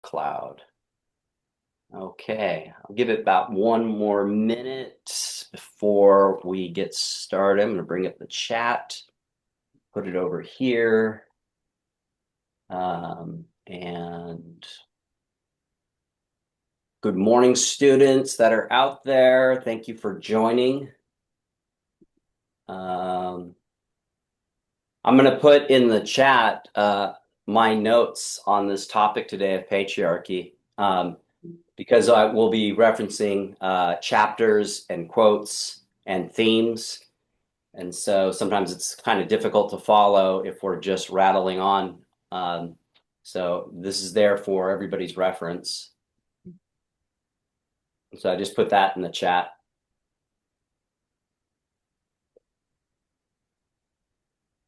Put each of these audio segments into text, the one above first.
cloud. Okay, I'll give it about one more minute before we get started. I'm going to bring up the chat, put it over here. And good morning, students that are out there. Thank you for joining. I'm going to put in the chat my notes on this topic today of patriarchy. Because I will be referencing chapters and quotes and themes. And so sometimes it's kind of difficult to follow if we're just rattling on. So this is there for everybody's reference. So I just put that in the chat.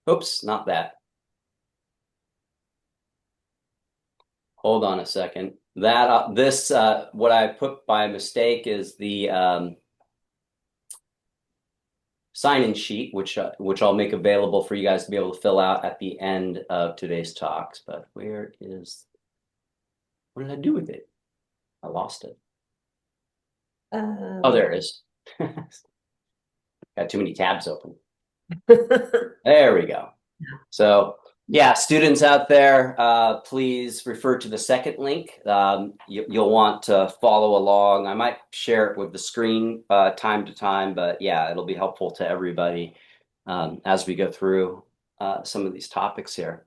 Oops, not that. Hold on a second. That what I put by mistake is the sign-in sheet, which I'll make available for you guys to be able to fill out at the end of today's talks. But what did I do with it? I lost it. Oh, there it is. Got too many tabs open. There we go. So yeah, students out there, please refer to the second link. You'll want to follow along. I might share it with the screen time to time, but yeah, it'll be helpful to everybody as we go through some of these topics here.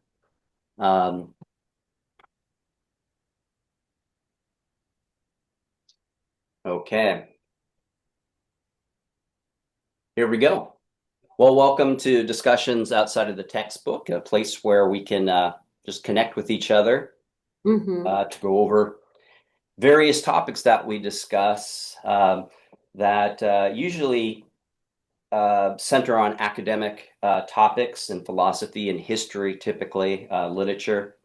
Okay. Here we go. Well, welcome to Discussions Outside of the Textbook, a place where we can just connect with each other to go over various topics that we discuss that usually center on academic topics and philosophy and history, typically literature.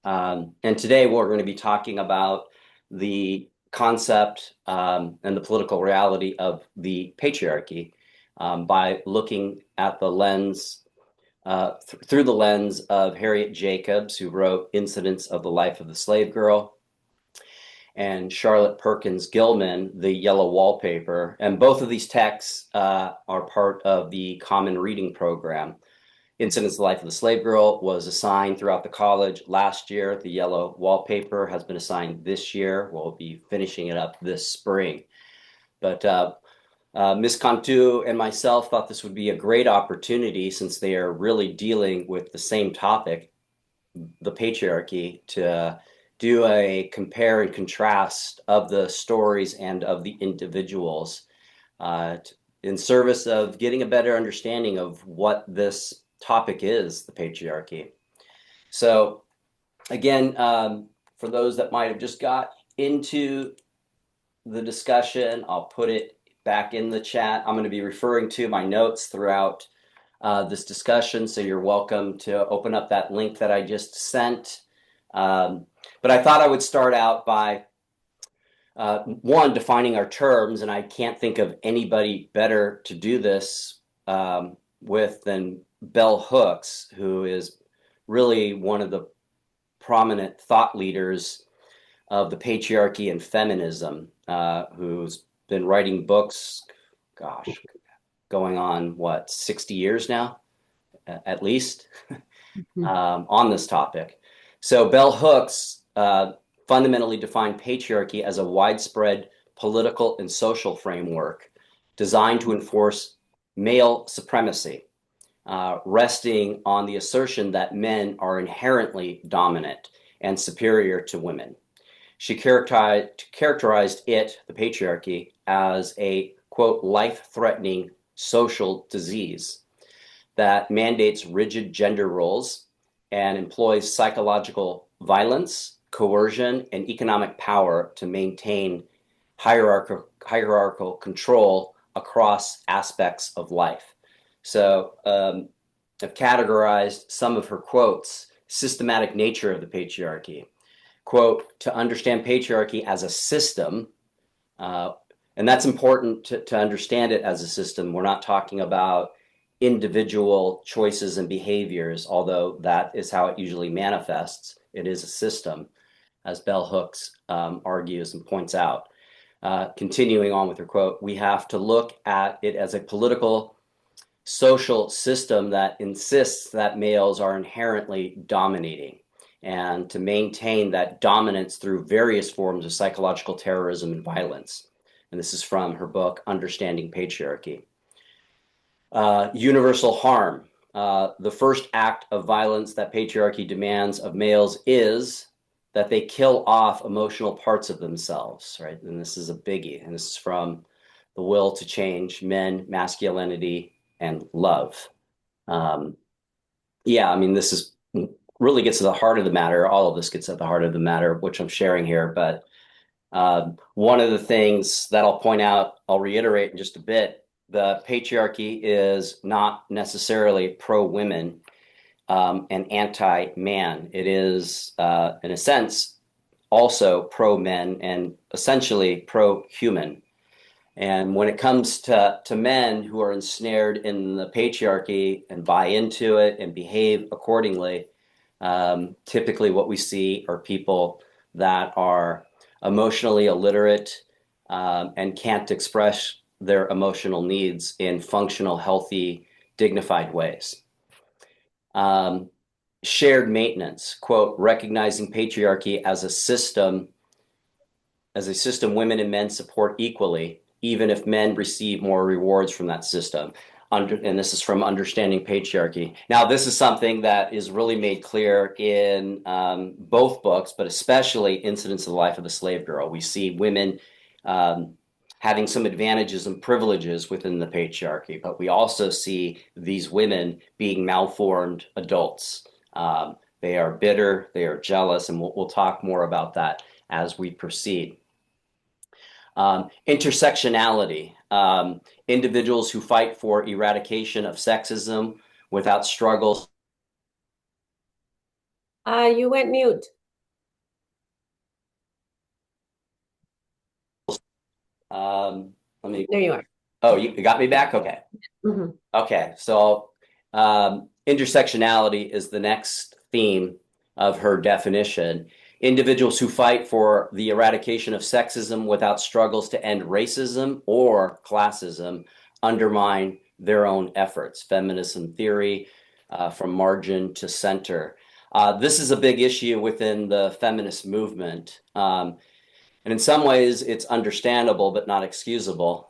And today we're going to be talking about the concept and the political reality of the patriarchy. By looking at the lens, through the lens of Harriet Jacobs, who wrote Incidents of the Life of the Slave Girl, and Charlotte Perkins Gilman, The Yellow Wallpaper. And both of these texts are part of the Common Reading Program. Incidents of the Life of the Slave Girl was assigned throughout the college last year. The Yellow Wallpaper has been assigned this year. We'll be finishing it up this spring. But Ms. Cantu and myself thought this would be a great opportunity, since they are really dealing with the same topic, the patriarchy, to do a compare and contrast of the stories and of the individuals in service of getting a better understanding of what this topic is, the patriarchy. So again, for those that might have just got into the discussion, I'll put it back in the chat. I'm going to be referring to my notes throughout this discussion, so you're welcome to open up that link that I just sent. But I thought I would start out by one, defining our terms, and I can't think of anybody better to do this with than Bell Hooks, who is really one of the prominent thought leaders of the patriarchy and feminism, who's been writing books, gosh, going on, 60 years now, at least, on this topic. So Bell Hooks fundamentally defined patriarchy as a widespread political and social framework designed to enforce male supremacy, resting on the assertion that men are inherently dominant and superior to women. She characterized it, the patriarchy, as a, quote, life-threatening social disease that mandates rigid gender roles and employs psychological violence, coercion, and economic power to maintain hierarchical control across aspects of life. So I've categorized some of her quotes: systematic nature of the patriarchy. Quote, to understand patriarchy as a system, and that's important to understand it as a system. We're not talking about individual choices and behaviors, although that is how it usually manifests. It is a system. as Bell Hooks argues and points out. Continuing on with her quote, we have to look at it as a political, social system that insists that males are inherently dominating, and to maintain that dominance through various forms of psychological terrorism and violence. And this is from her book, Understanding Patriarchy. Universal harm. The first act of violence that patriarchy demands of males is that they kill off emotional parts of themselves, right? And this is a biggie. And this is from The Will to Change, Men, Masculinity, and Love. Yeah, I mean, this is really gets to the heart of the matter. All of this gets at the heart of the matter, which I'm sharing here. But one of the things that I'll point out, I'll reiterate in just a bit, the patriarchy is not necessarily pro-women and anti-man. It is, in a sense, also pro-men and essentially pro-human. And when it comes to men who are ensnared in the patriarchy and buy into it and behave accordingly, typically what we see are people that are emotionally illiterate and can't express their emotional needs in functional, healthy, dignified ways. Shared maintenance, quote, recognizing patriarchy as a system women and men support equally, even if men receive more rewards from that system. And this is from Understanding Patriarchy. Now, this is something that is really made clear in both books, but especially Incidents of the Life of the Slave Girl. We see women having some advantages and privileges within the patriarchy, but we also see these women being malformed adults. They are bitter, they are jealous, and we'll talk more about that as we proceed. Intersectionality. Individuals who fight for eradication of sexism without struggles. You went mute. There you are. Oh, you got me back? Okay. Mm-hmm. Okay, so intersectionality is the next theme of her definition. Individuals who fight for the eradication of sexism without struggles to end racism or classism undermine their own efforts. Feminism theory, from margin to center. This is a big issue within the feminist movement. And in some ways, it's understandable, but not excusable.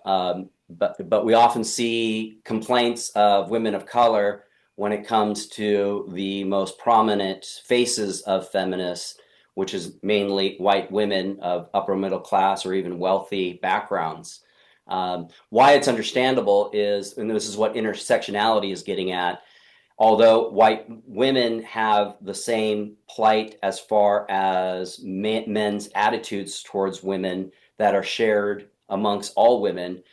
But we often see complaints of women of color when it comes to the most prominent faces of feminists, which is mainly white women of upper middle class or even wealthy backgrounds. Why it's understandable is, and this is what intersectionality is getting at, although white women have the same plight as far as men's attitudes towards women that are shared amongst all women,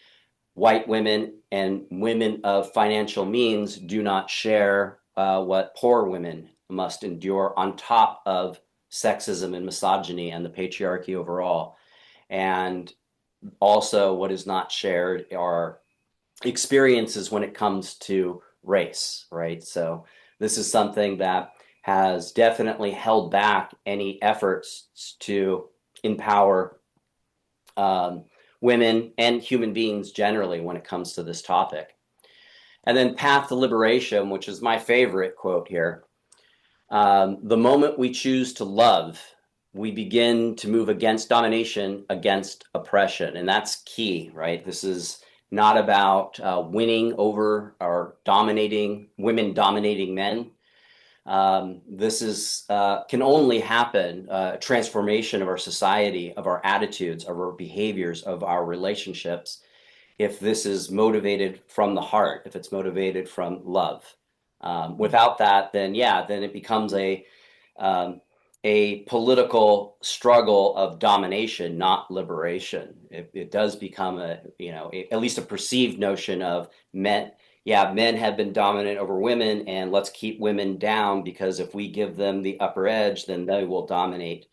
white women and women of financial means do not share what poor women must endure on top of sexism and misogyny and the patriarchy overall. And also what is not shared are experiences when it comes to race, right? So this is something that has definitely held back any efforts to empower women and human beings generally when it comes to this topic. And then path to liberation, which is my favorite quote here. The moment we choose to love, we begin to move against domination, against oppression. And that's key, right? This is not about winning over or dominating women, dominating men. This is can only happen, transformation of our society, of our attitudes, of our behaviors, of our relationships, if this is motivated from the heart, if it's motivated from love. Without that, then it becomes a political struggle of domination, not liberation. It does become at least a perceived notion of men have been dominant over women, and let's keep women down because if we give them the upper edge, then they will dominate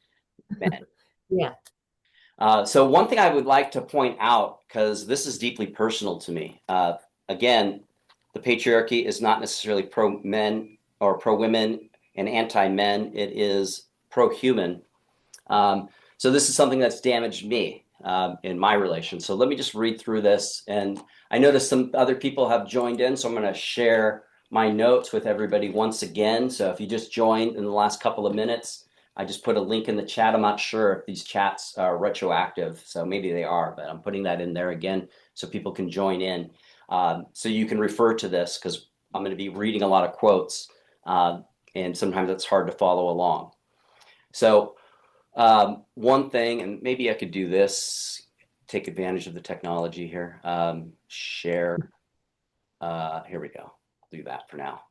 men. Yeah. So one thing I would like to point out, because this is deeply personal to me, again, the patriarchy is not necessarily pro-men or pro-women and anti-men. It is pro-human. So this is something that's damaged me in my relation. So let me just read through this. And I noticed some other people have joined in, so I'm going to share my notes with everybody once again. So if you just joined in the last couple of minutes, I just put a link in the chat. I'm not sure if these chats are retroactive, so maybe they are, but I'm putting that in there again so people can join in. So you can refer to this because I'm going to be reading a lot of quotes, and sometimes it's hard to follow along. So one thing, and maybe I could do this, take advantage of the technology here. Share. Here we go. I'll do that for now,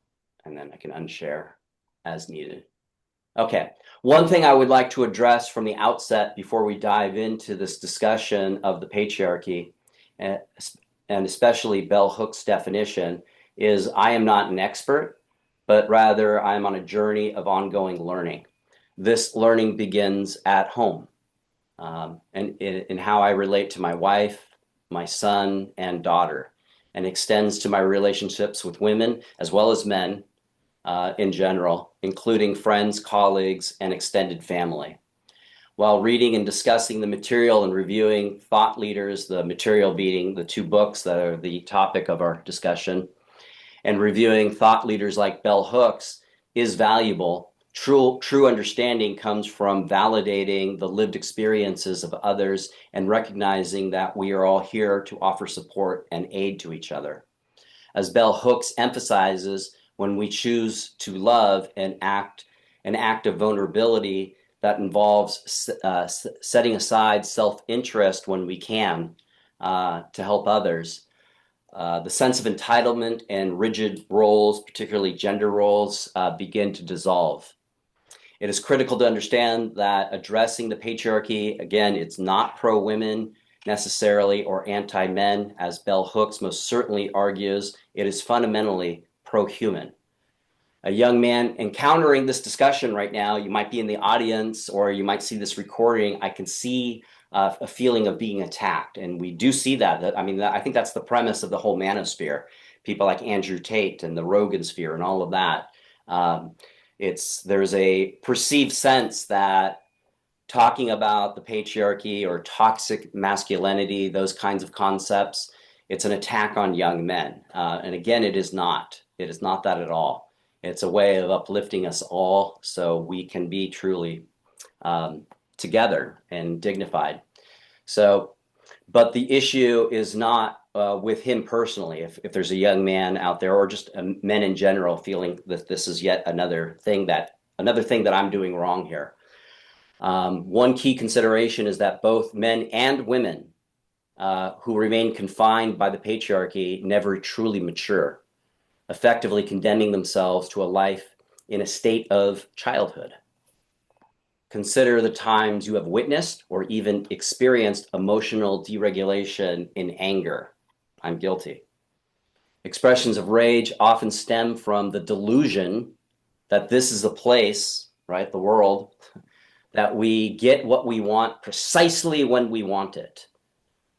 and then I can unshare as needed. Okay. One thing I would like to address from the outset before we dive into this discussion of the patriarchy, and especially Bell Hook's definition, is I am not an expert, but rather I'm on a journey of ongoing learning. This learning begins at home, and in how I relate to my wife, my son, and daughter, and extends to my relationships with women as well as men, in general, including friends, colleagues, and extended family. While reading and discussing the material and reviewing thought leaders, the material being the two books that are the topic of our discussion, and reviewing thought leaders like Bell Hooks is valuable. True understanding comes from validating the lived experiences of others and recognizing that we are all here to offer support and aid to each other. As Bell Hooks emphasizes, when we choose to love and act an act of vulnerability that involves setting aside self-interest when we can to help others, the sense of entitlement and rigid roles, particularly gender roles, begin to dissolve. It is critical to understand that addressing the patriarchy, again, it's not pro-women necessarily or anti-men, as Bell Hooks most certainly argues. It is fundamentally pro-human. A young man encountering this discussion right now, you might be in the audience or you might see this recording. I can see a feeling of being attacked, and we do see that. I mean, I think that's the premise of the whole manosphere. People like Andrew Tate and the Rogan sphere and all of that. There's a perceived sense that talking about the patriarchy or toxic masculinity, those kinds of concepts, it's an attack on young men. And again, it is not. It is not that at all. It's a way of uplifting us all so we can be truly together and dignified. So, but the issue is not with him personally. If there's a young man out there, or just men in general, feeling that this is yet another thing that I'm doing wrong here. One key consideration is that both men and women who remain confined by the patriarchy never truly mature, effectively condemning themselves to a life in a state of childhood. Consider the times you have witnessed or even experienced emotional deregulation in anger. I'm guilty. Expressions of rage often stem from the delusion that this is a place, right, the world, that we get what we want precisely when we want it.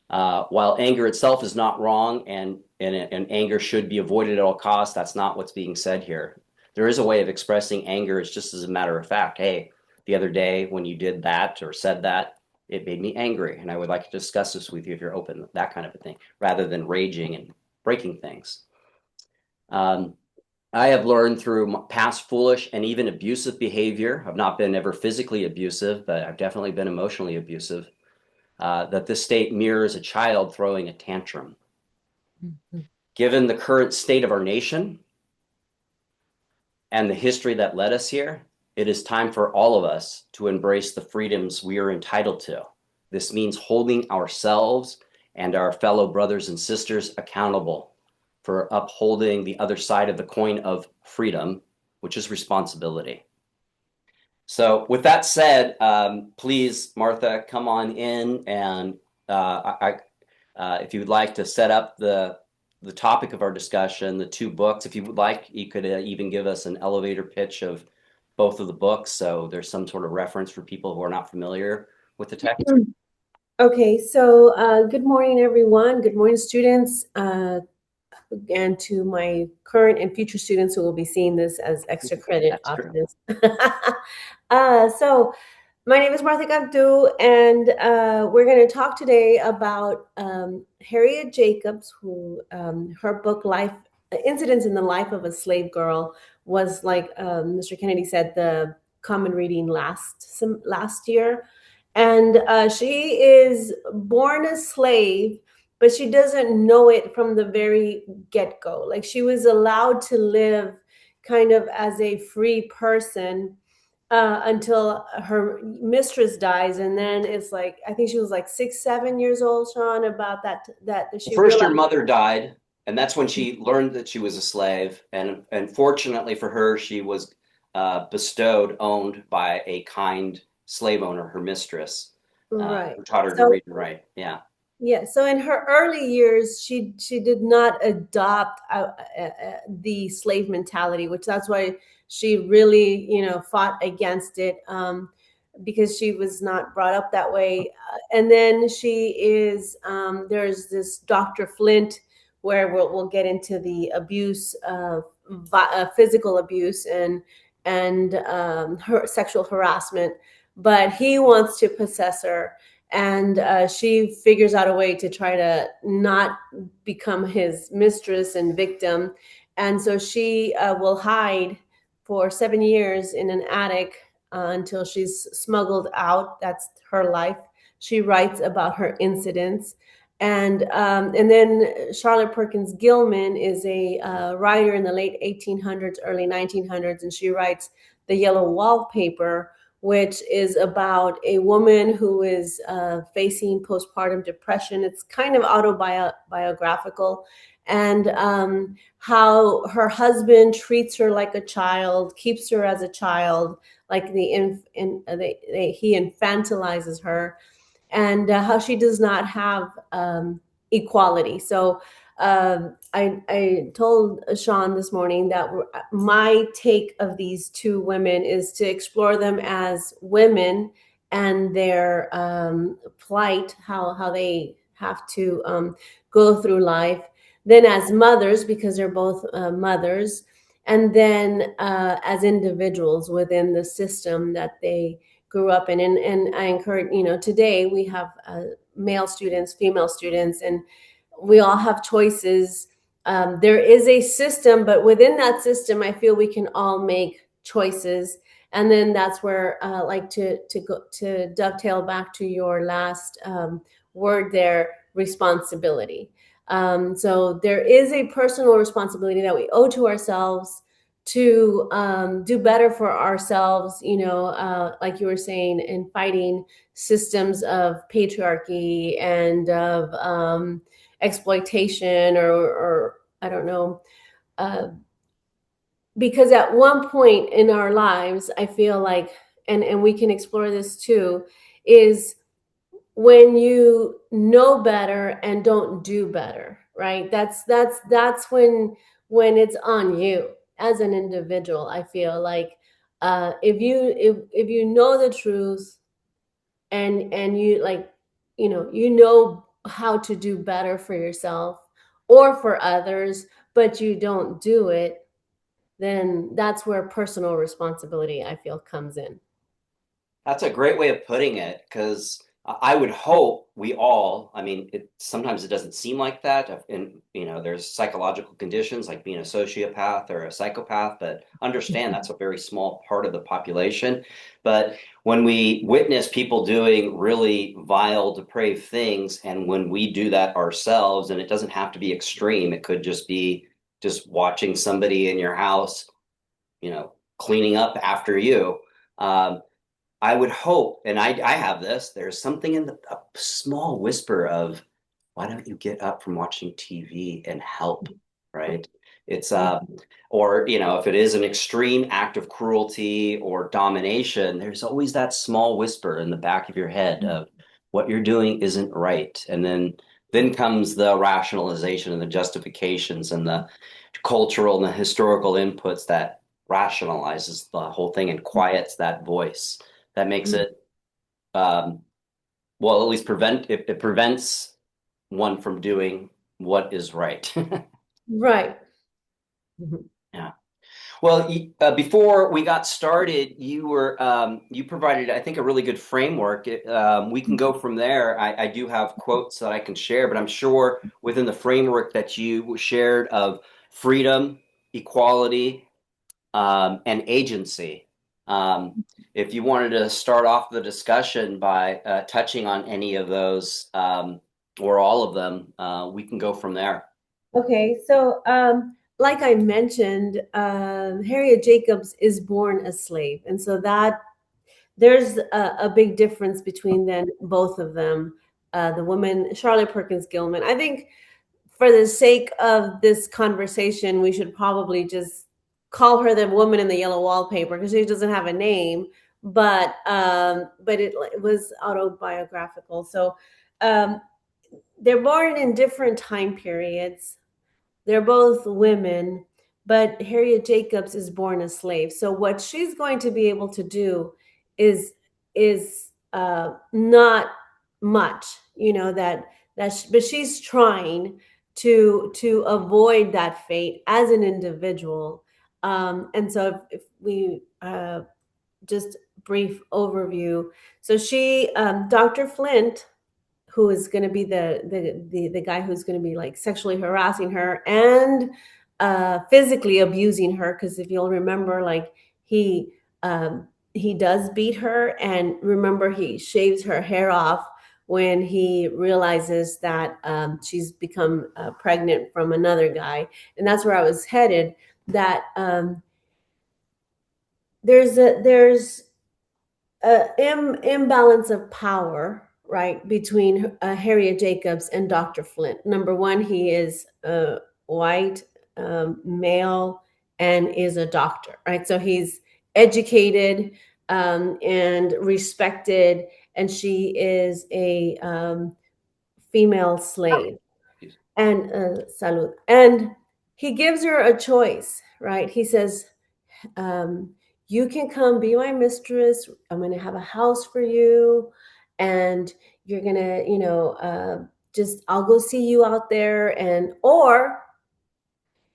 While anger itself is not wrong and anger should be avoided at all costs, that's not what's being said here. There is a way of expressing anger. It's just as a matter of fact, hey, the other day when you did that or said that, it made me angry, and I would like to discuss this with you if you're open, that kind of a thing, rather than raging and breaking things. I have learned through past foolish and even abusive behavior. I've not been ever physically abusive, but I've definitely been emotionally abusive, that this state mirrors a child throwing a tantrum. Mm-hmm. Given the current state of our nation and the history that led us here, it is time for all of us to embrace the freedoms we are entitled to. This means holding ourselves and our fellow brothers and sisters accountable for upholding the other side of the coin of freedom, which is responsibility. So with that said, please, Martha, come on in, and if you would like to set up the topic of our discussion, the two books, if you would like, you could even give us an elevator pitch of both of the books, so there's some sort of reference for people who are not familiar with the text. Okay, so good morning, everyone. Good morning, students, and to my current and future students who will be seeing this as extra credit off of this. So My name is Martha Cantu, and we're going to talk today about Harriet Jacobs, who her book "Life Incidents in the Life of a Slave Girl" was, like Mr. Kennedy said, the common reading last year. And she is born a slave, but she doesn't know it from the very get-go. Like, she was allowed to live kind of as a free person until her mistress dies, and then it's like, I think she was like 6, 7 years old, Sean, about that she First, your realized. mother died, and that's when she learned that she was a slave. And fortunately for her, she was owned by a kind slave owner, her mistress, Right. who taught her to So read and write. Yeah. yeah, so in her early years, she did not adopt the slave mentality, which that's why she really, fought against it, because she was not brought up that way. And then she is there's this Dr. Flint, where we'll get into the abuse, physical abuse, and her sexual harassment. But he wants to possess her, and she figures out a way to try to not become his mistress and victim. And so she will hide for 7 years in an attic until she's smuggled out. That's her life. She writes about her incidents. And then Charlotte Perkins Gilman is a writer in the late 1800s, early 1900s, and she writes The Yellow Wallpaper, which is about a woman who is facing postpartum depression. It's kind of autobiographical, and how her husband treats her like a child, keeps her as a child, like he infantilizes her, and how she does not have equality. So I told Sean this morning that my take of these two women is to explore them as women and their plight, how they have to go through life. Then as mothers, because they're both mothers, and then as individuals within the system that they grew up in. And I encourage, today we have male students, female students, and we all have choices. There is a system, but within that system, I feel we can all make choices. And then that's where, like to dovetail back to your last word there, responsibility. So there is a personal responsibility that we owe to ourselves to do better for ourselves, like you were saying, in fighting systems of patriarchy and of exploitation, or I don't know. Because at one point in our lives, I feel like, and we can explore this too, is when you know better and don't do better, right? That's when it's on you as an individual. I feel like if you know the truth, and you, like, you know how to do better for yourself or for others, but you don't do it, then that's where personal responsibility, I feel, comes in. That's a great way of putting it, because I would hope we all, I mean, sometimes it doesn't seem like that. And, there's psychological conditions like being a sociopath or a psychopath, but understand that's a very small part of the population. But when we witness people doing really vile, depraved things, and when we do that ourselves, and it doesn't have to be extreme, it could just be just watching somebody in your house, cleaning up after you. I would hope, and I have this, there's something in a small whisper of, why don't you get up from watching TV and help, right? It's or if it is an extreme act of cruelty or domination, there's always that small whisper in the back of your head of what you're doing isn't right. And then comes the rationalization and the justifications and the cultural and the historical inputs that rationalizes the whole thing and quiets that voice. That makes it, well, at least it prevents one from doing what is right. Right. Mhm. Yeah. Well, before we got started, you provided, I think, a really good framework. We can go from there. I do have quotes that I can share, but I'm sure within the framework that you shared of freedom, equality, and agency. If you wanted to start off the discussion by touching on any of those or all of them, we can go from there. Okay, so like I mentioned, Harriet Jacobs is born a slave, and so that there's a big difference between then both of them. The woman, Charlotte Perkins Gilman. I think for the sake of this conversation, we should probably just call her the woman in the yellow wallpaper because she doesn't have a name, but it was autobiographical. So um, they're born in different time periods. They're both women, but Harriet Jacobs is born a slave. So what she's going to be able to do is not much, but she's trying to avoid that fate as an individual. And so if we just brief overview, so Dr. Flint, who is going to be the guy who's going to be like sexually harassing her and physically abusing her, because if you'll remember, like he does beat her, and remember he shaves her hair off when he realizes that she's become pregnant from another guy. And that's where I was headed, that there's imbalance of power, right, between Harriet Jacobs and Dr. Flint. Number one, he is white, male, and is a doctor, right? So he's educated and respected, and she is a female slave. And salud. And he gives her a choice, right? He says, you can come be my mistress. I'm going to have a house for you. And you're going to, just, I'll go see you out there. Or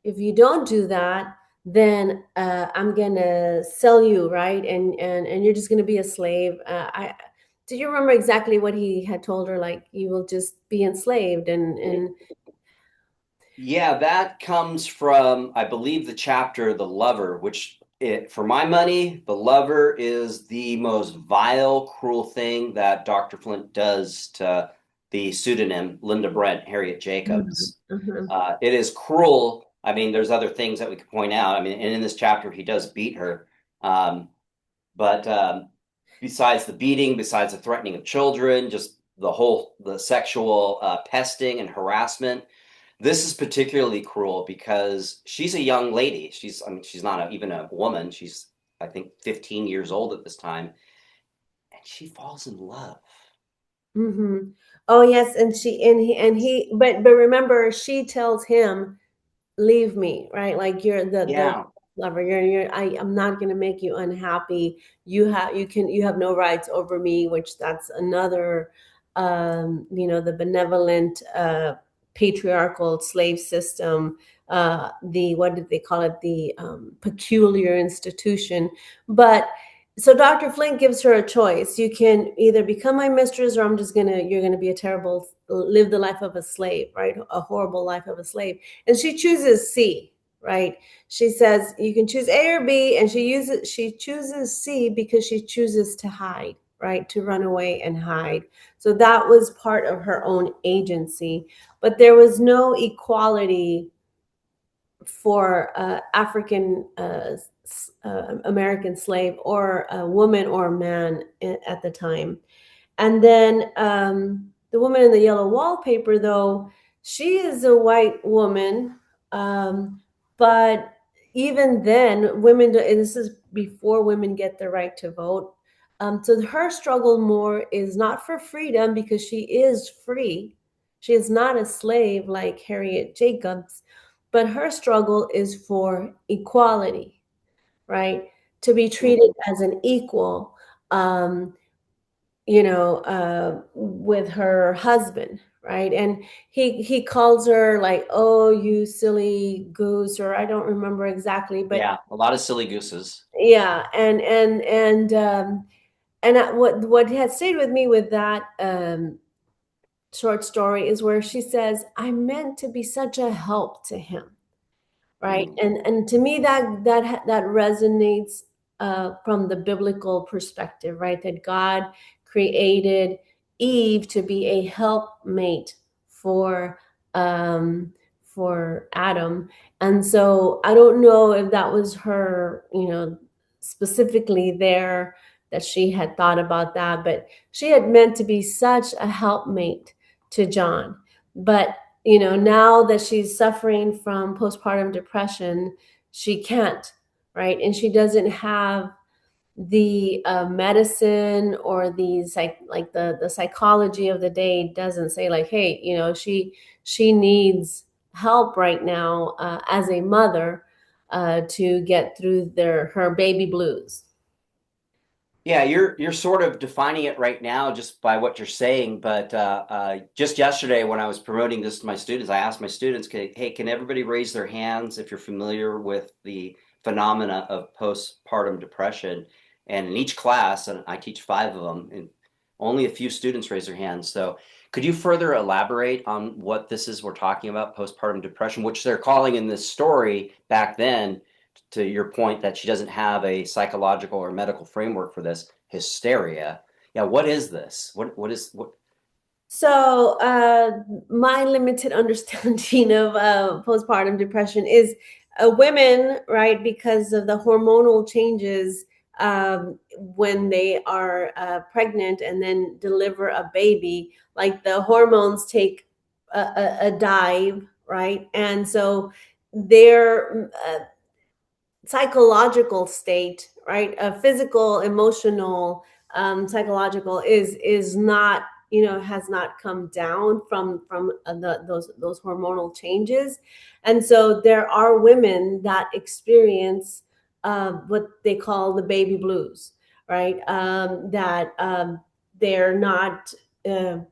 if you don't do that, then I'm going to sell you, right? And you're just going to be a slave. Do you remember exactly what he had told her? Like, you will just be enslaved and Yeah, that comes from, I believe, the chapter The Lover, which for my money, The Lover is the most vile, cruel thing that Dr. Flint does to the pseudonym Linda Brent, Harriet Jacobs. Mhm. It is cruel. I mean, there's other things that we could point out. I mean, and in this chapter, he does beat her. But besides the beating, besides the threatening of children, just the sexual pesting and harassment, this is particularly cruel because she's a young lady. I mean, she's not even a woman. She's, I think, 15 years old at this time, and she falls in love. Mm-hmm. Oh yes, and he, but remember, she tells him, "Leave me," right? Like, you're the Yeah. lover. I'm not going to make you unhappy. You have no rights over me. Which that's another, the benevolent patriarchal slave system. The What did they call it? The peculiar institution, but. So Dr. Flint gives her a choice. You can either become my mistress, or you're gonna be live the life of a slave, right? A horrible life of a slave. And she chooses C, right? She says you can choose A or B, and she chooses C because she chooses to hide, right? To run away and hide. So that was part of her own agency. But there was no equality for African American slave, or a woman or a man at the time. And then the woman in the yellow wallpaper, though, she is a white woman, but even then, and this is before women get the right to vote. So her struggle more is not for freedom, because she is free. She is not a slave like Harriet Jacobs, but her struggle is for equality, right? To be treated as an equal, with her husband, right? And he calls her like, "Oh, you silly goose," or I don't remember exactly, but Yeah, a lot of silly gooses. yeah. What has stayed with me with that short story is where she says, "I meant to be such a help to him." Right, Mm. and to me that resonates from the biblical perspective, right? That God created Eve to be a helpmate for Adam. And so I don't know if that was her, specifically there, that she had thought about that, but she had meant to be such a helpmate to John. But now that she's suffering from postpartum depression, she can't, right? And she doesn't have the medicine, or the like the psychology of the day doesn't say like, hey, she needs help right now, as a mother, to get through her baby blues. Yeah, you're sort of defining it right now just by what you're saying. But just yesterday, when I was promoting this to my students, I asked my students, "Hey, can everybody raise their hands if you're familiar with the phenomena of postpartum depression?" And in each class, and I teach 5 of them, and only a few students raise their hands. So, could you further elaborate on what this is we're talking about, postpartum depression, which they're calling in this story back then, to your point that she doesn't have a psychological or medical framework for this, hysteria. Yeah, what is this? What? So, my limited understanding of postpartum depression is women, right, because of the hormonal changes when they are pregnant and then deliver a baby, like the hormones take a dive, right? And so their psychological state, right? A physical, emotional, psychological is not, has not come down from those hormonal changes. And so there are women that experience what they call the baby blues, right? That they're not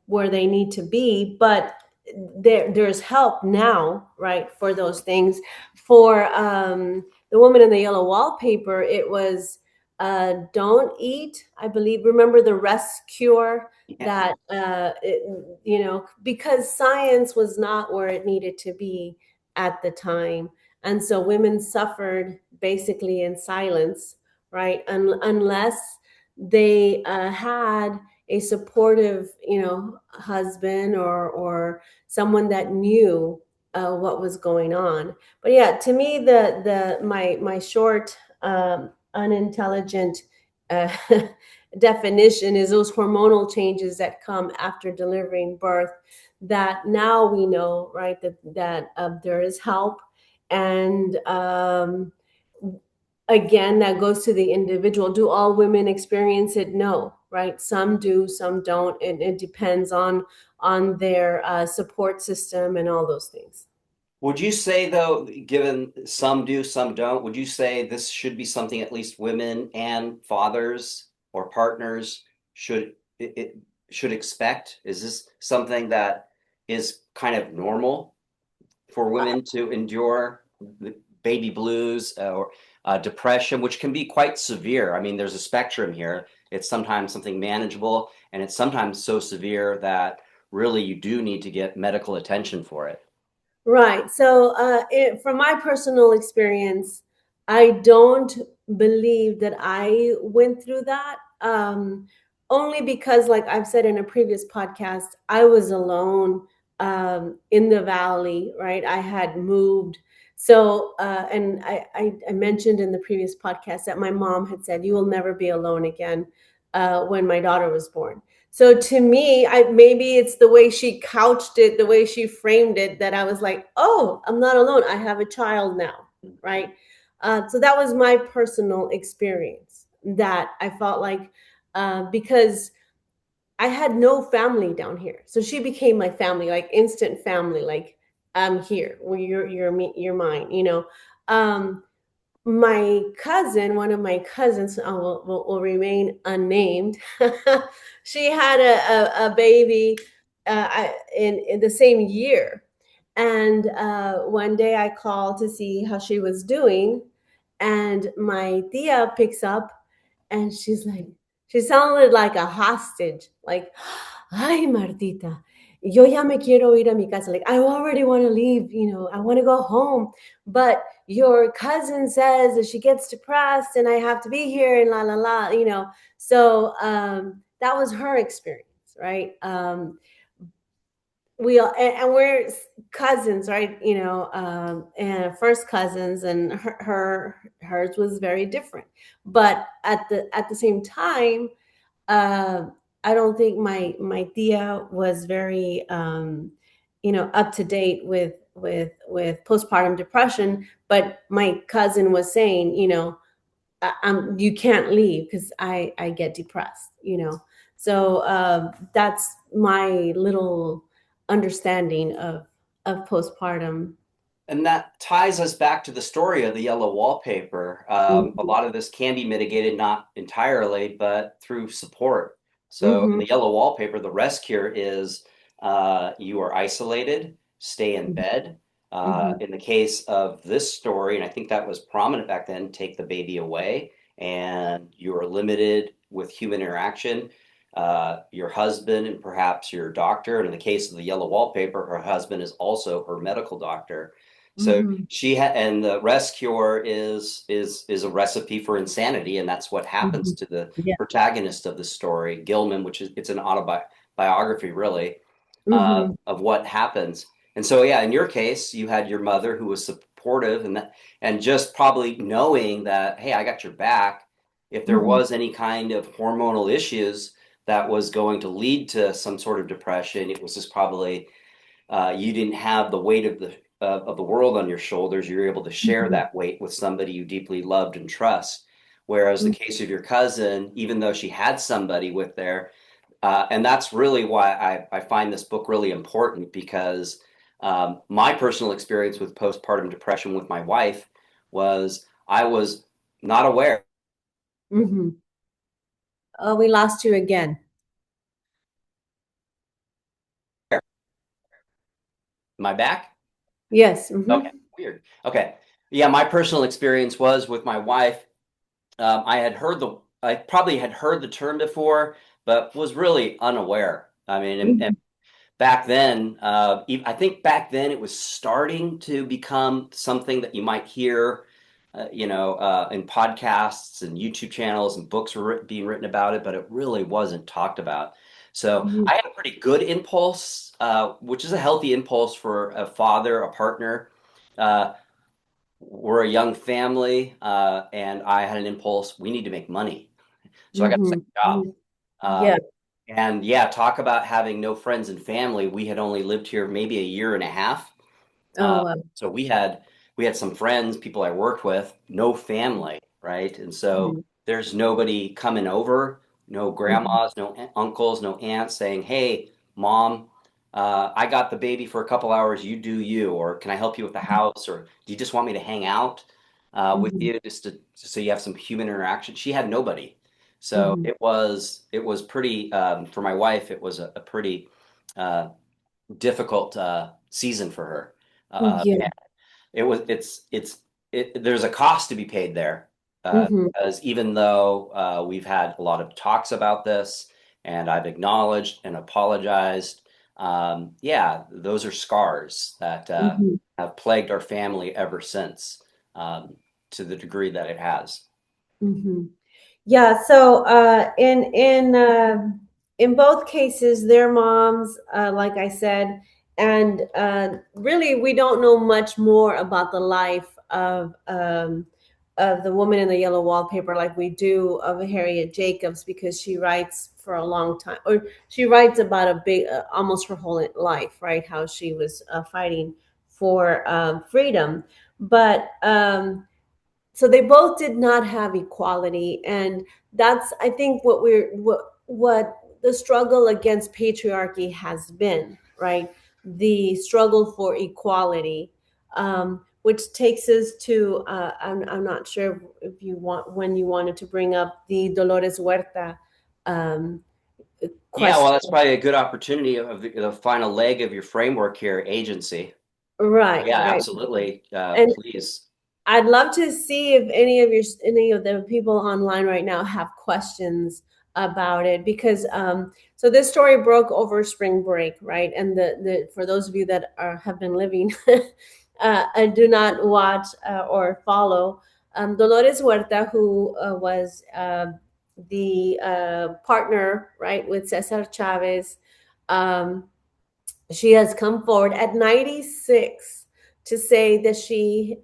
where they need to be, but there's help now, right, for those things. For the woman in the yellow wallpaper, it was don't eat, I believe. Remember the rest cure, Yeah. that because science was not where it needed to be at the time. And so women suffered basically in silence, right? Unless they had a supportive, husband, or someone that knew what was going on. But yeah, to me, my short, unintelligent uh, definition is those hormonal changes that come after delivering birth. That now we know, right, that there is help, and again, that goes to the individual. Do all women experience it? No, right? Some do, some don't. It depends on their support system and all those things. Would you say though, given some do, some don't, would you say this should be something at least women and fathers or partners it should expect? Is this something that is kind of normal for women to endure the baby blues or depression, which can be quite severe? I mean, there's a spectrum here. It's sometimes something manageable, and it's sometimes so severe that really you do need to get medical attention for it. Right. So, from my personal experience, I don't believe that I went through that. Only because, like I've said in a previous podcast, I was alone in the valley, right? I had moved. So, and I mentioned in the previous podcast that my mom had said, "You will never be alone again," when my daughter was born. So to me, maybe it's the way she couched it, the way she framed it, that I was like, oh, I'm not alone. I have a child now, right? So that was my personal experience, that I felt like, because I had no family down here. So she became my family, like instant family, like I'm here. Well, you're mine, my cousin, one of my cousins, will remain unnamed. She had a baby in the same year. And one day I called to see how she was doing, and my tia picks up, and she's like, she sounded like a hostage, like, "Ay, Martita, yo ya me quiero ir a mi casa. Like, I already want to leave. I want to go home, but your cousin says that she gets depressed, and I have to be here, and la la la. So that was her experience, right? We all and we're cousins, right? And first cousins, and hers was very different. But at the same time, uh, I don't think my tia was very up to date with postpartum depression. But my cousin was saying, you can't leave because I get depressed. So that's my little understanding of postpartum. And that ties us back to the story of the yellow wallpaper. A Mhm. lot of this can be mitigated, not entirely, but through support. So in Mhm. the yellow wallpaper, the rescue is you are isolated, stay in bed. Mhm. In the case of this story, and I think that was prominent back then, take the baby away, and you are limited with human interaction. Your husband and perhaps your doctor, and in the case of the yellow wallpaper, her husband is also her medical doctor. So Mhm. and the rescuer is a recipe for insanity, and that's what happens Mhm. to the Yeah. protagonist of the story, Gilman, which is it's an autobiography really Mhm. of what happens. And so yeah, in your case, you had your mother who was supportive, and just probably knowing that, hey, I got your back. If there Mhm. was any kind of hormonal issues that was going to lead to some sort of depression, it was just probably you didn't have the weight of the world on your shoulders. You're able to share Mhm. that weight with somebody you deeply loved and trust. Whereas the Mhm. case of your cousin, even though she had somebody with there, and that's really why I find this book really important because my personal experience with postpartum depression with my wife was I was not aware. Mhm. Oh, we lost you again. Am I back? Yes. Okay, Mhm. weird. Okay. Yeah, my personal experience was with my wife. I probably had heard the term before, but was really unaware. I mean, and Mhm. back then, I think back then it was starting to become something that you might hear, in podcasts and YouTube channels, and books were being written about it, but it really wasn't talked about. So Mhm. I had a pretty good impulse, which is a healthy impulse for a father, a partner. Uh, we're a young family, and I had an impulse. We need to make money, so I got a second Mhm. job. Mhm. Yeah. Um, and yeah, talk about having no friends and family. We had only lived here maybe a year and a half. Oh, Uh, wow. so we had some friends, people I worked with, no family, right? And so Mhm. there's nobody coming over, no Mhm. grandmas, no uncles, no aunts saying, "Hey, mom, I got the baby for a couple hours. You do you, or can I help you with the house, or do you just want me to hang out with Mhm. you just to so you have some human interaction?" She had nobody, so Mhm. it was pretty for my wife. It was a pretty uh, difficult season for her. Yeah. It was there's a cost to be paid there Mhm. because even though we've had a lot of talks about this and I've acknowledged and apologized, yeah, those are scars that Mhm. have plagued our family ever since, to the degree that it has. Mhm. Yeah, so in both cases, their moms, like I said, and really, we don't know much more about the life of the woman in the yellow wallpaper like we do of Harriet Jacobs, because she writes for a long time, or she writes about a big, almost her whole life, right? How she was fighting for freedom, but. So they both did not have equality, and that's, I think, what the struggle against patriarchy has been, right? The struggle for equality, which takes us to I'm not sure if you want when you wanted to bring up the Dolores Huerta um, Yeah, well, question. that's probably a good opportunity of the final leg of your framework here, agency. Right, Yeah, right. absolutely. And Please. I'd love to see if any of the people online right now have questions about it, because so this story broke over spring break, right? And the for those of you that have been living and do not watch or follow, Dolores Huerta, who was the partner, right, with Cesar Chavez, um, she has come forward at 96 to say that she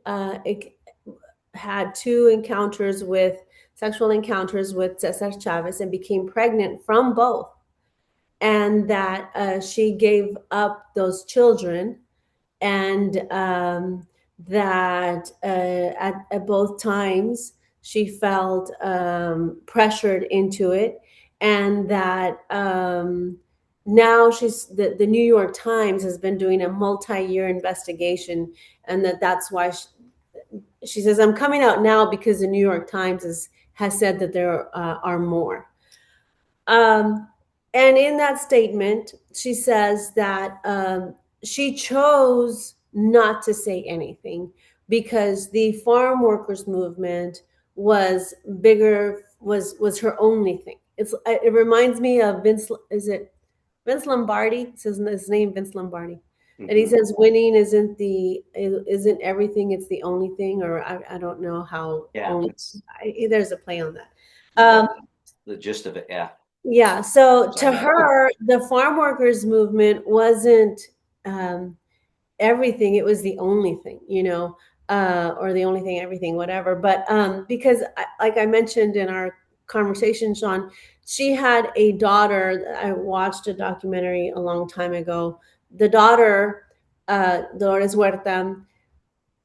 had sexual encounters with Cesar Chavez and became pregnant from both, and that she gave up those children, and that at both times she felt pressured into it, and that now the New York Times has been doing a multi-year investigation, and that's why she says, I'm coming out now because the New York Times has said that there are more. And in that statement, she says that she chose not to say anything because the farm workers movement was bigger, was her only thing. It reminds me of Vince Lombardi? It says his name, Vince Lombardi. And he Mhm. says winning isn't everything, it's the only thing, or I don't know how Yeah, only, that's there's a play on that. that, Um, the gist of it. Yeah. yeah, so to Sorry. her, the farm workers movement wasn't um, everything, it was the only thing, or the only thing, everything, whatever. But because, like I mentioned in our conversation, Sean, she had a daughter. I watched a documentary a long time ago. The daughter, Dolores Huerta,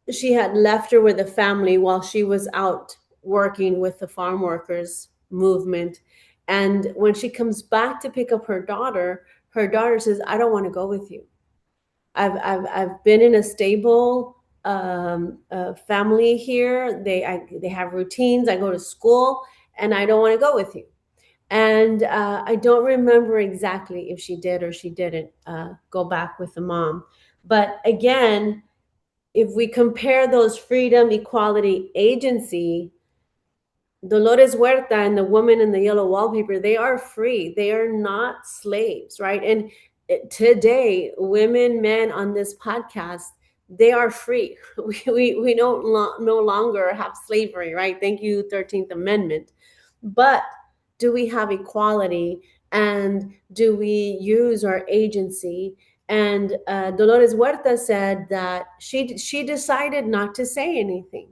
she had left her with a family while she was out working with the farm workers movement. And when she comes back to pick up her daughter says, I don't want to go with you. I've been in a stable family here. They have routines. I go to school, and I don't want to go with you. And I don't remember exactly if she did or she didn't go back with the mom. But again, if we compare those freedom, equality, agency, Dolores Huerta and the woman in the yellow wallpaper, they are free. They are not slaves, right? And today, women, men on this podcast, they are free. We don't no longer have slavery, right? Thank you, 13th Amendment. But do we have equality? And do we use our agency? And Dolores Huerta said that she decided not to say anything.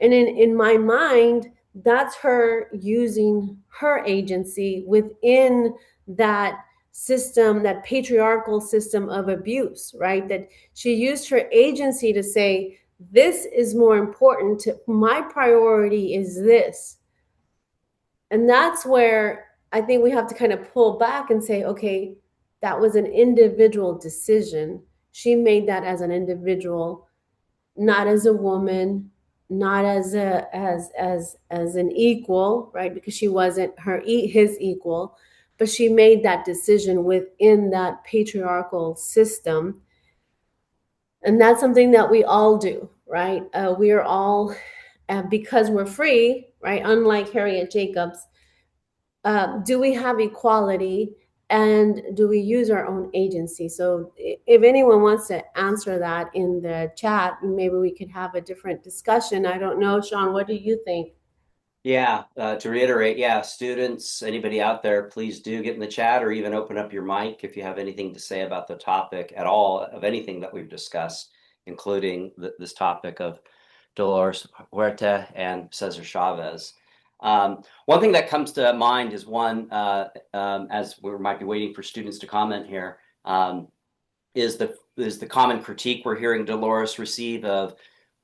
And in my mind, that's her using her agency within that system, that patriarchal system of abuse, right? That she used her agency to say, this is more important. My priority is this. And that's where I think we have to kind of pull back and say, okay, that was an individual decision. She made that as an individual, not as a woman, not as an equal, right? Because she wasn't his equal, but she made that decision within that patriarchal system. And that's something that we all do, right? We are all, because we're free, right? Unlike Harriet Jacobs, do we have equality, and do we use our own agency? So if anyone wants to answer that in the chat, maybe we could have a different discussion. I don't know, Sean, what do you think? Yeah, to reiterate, yeah, students, anybody out there, please do get in the chat or even open up your mic if you have anything to say about the topic at all of anything that we've discussed, including this topic of Dolores Huerta and Cesar Chavez. One thing that comes to mind is as we might be waiting for students to comment here, is the common critique we're hearing Dolores receive of,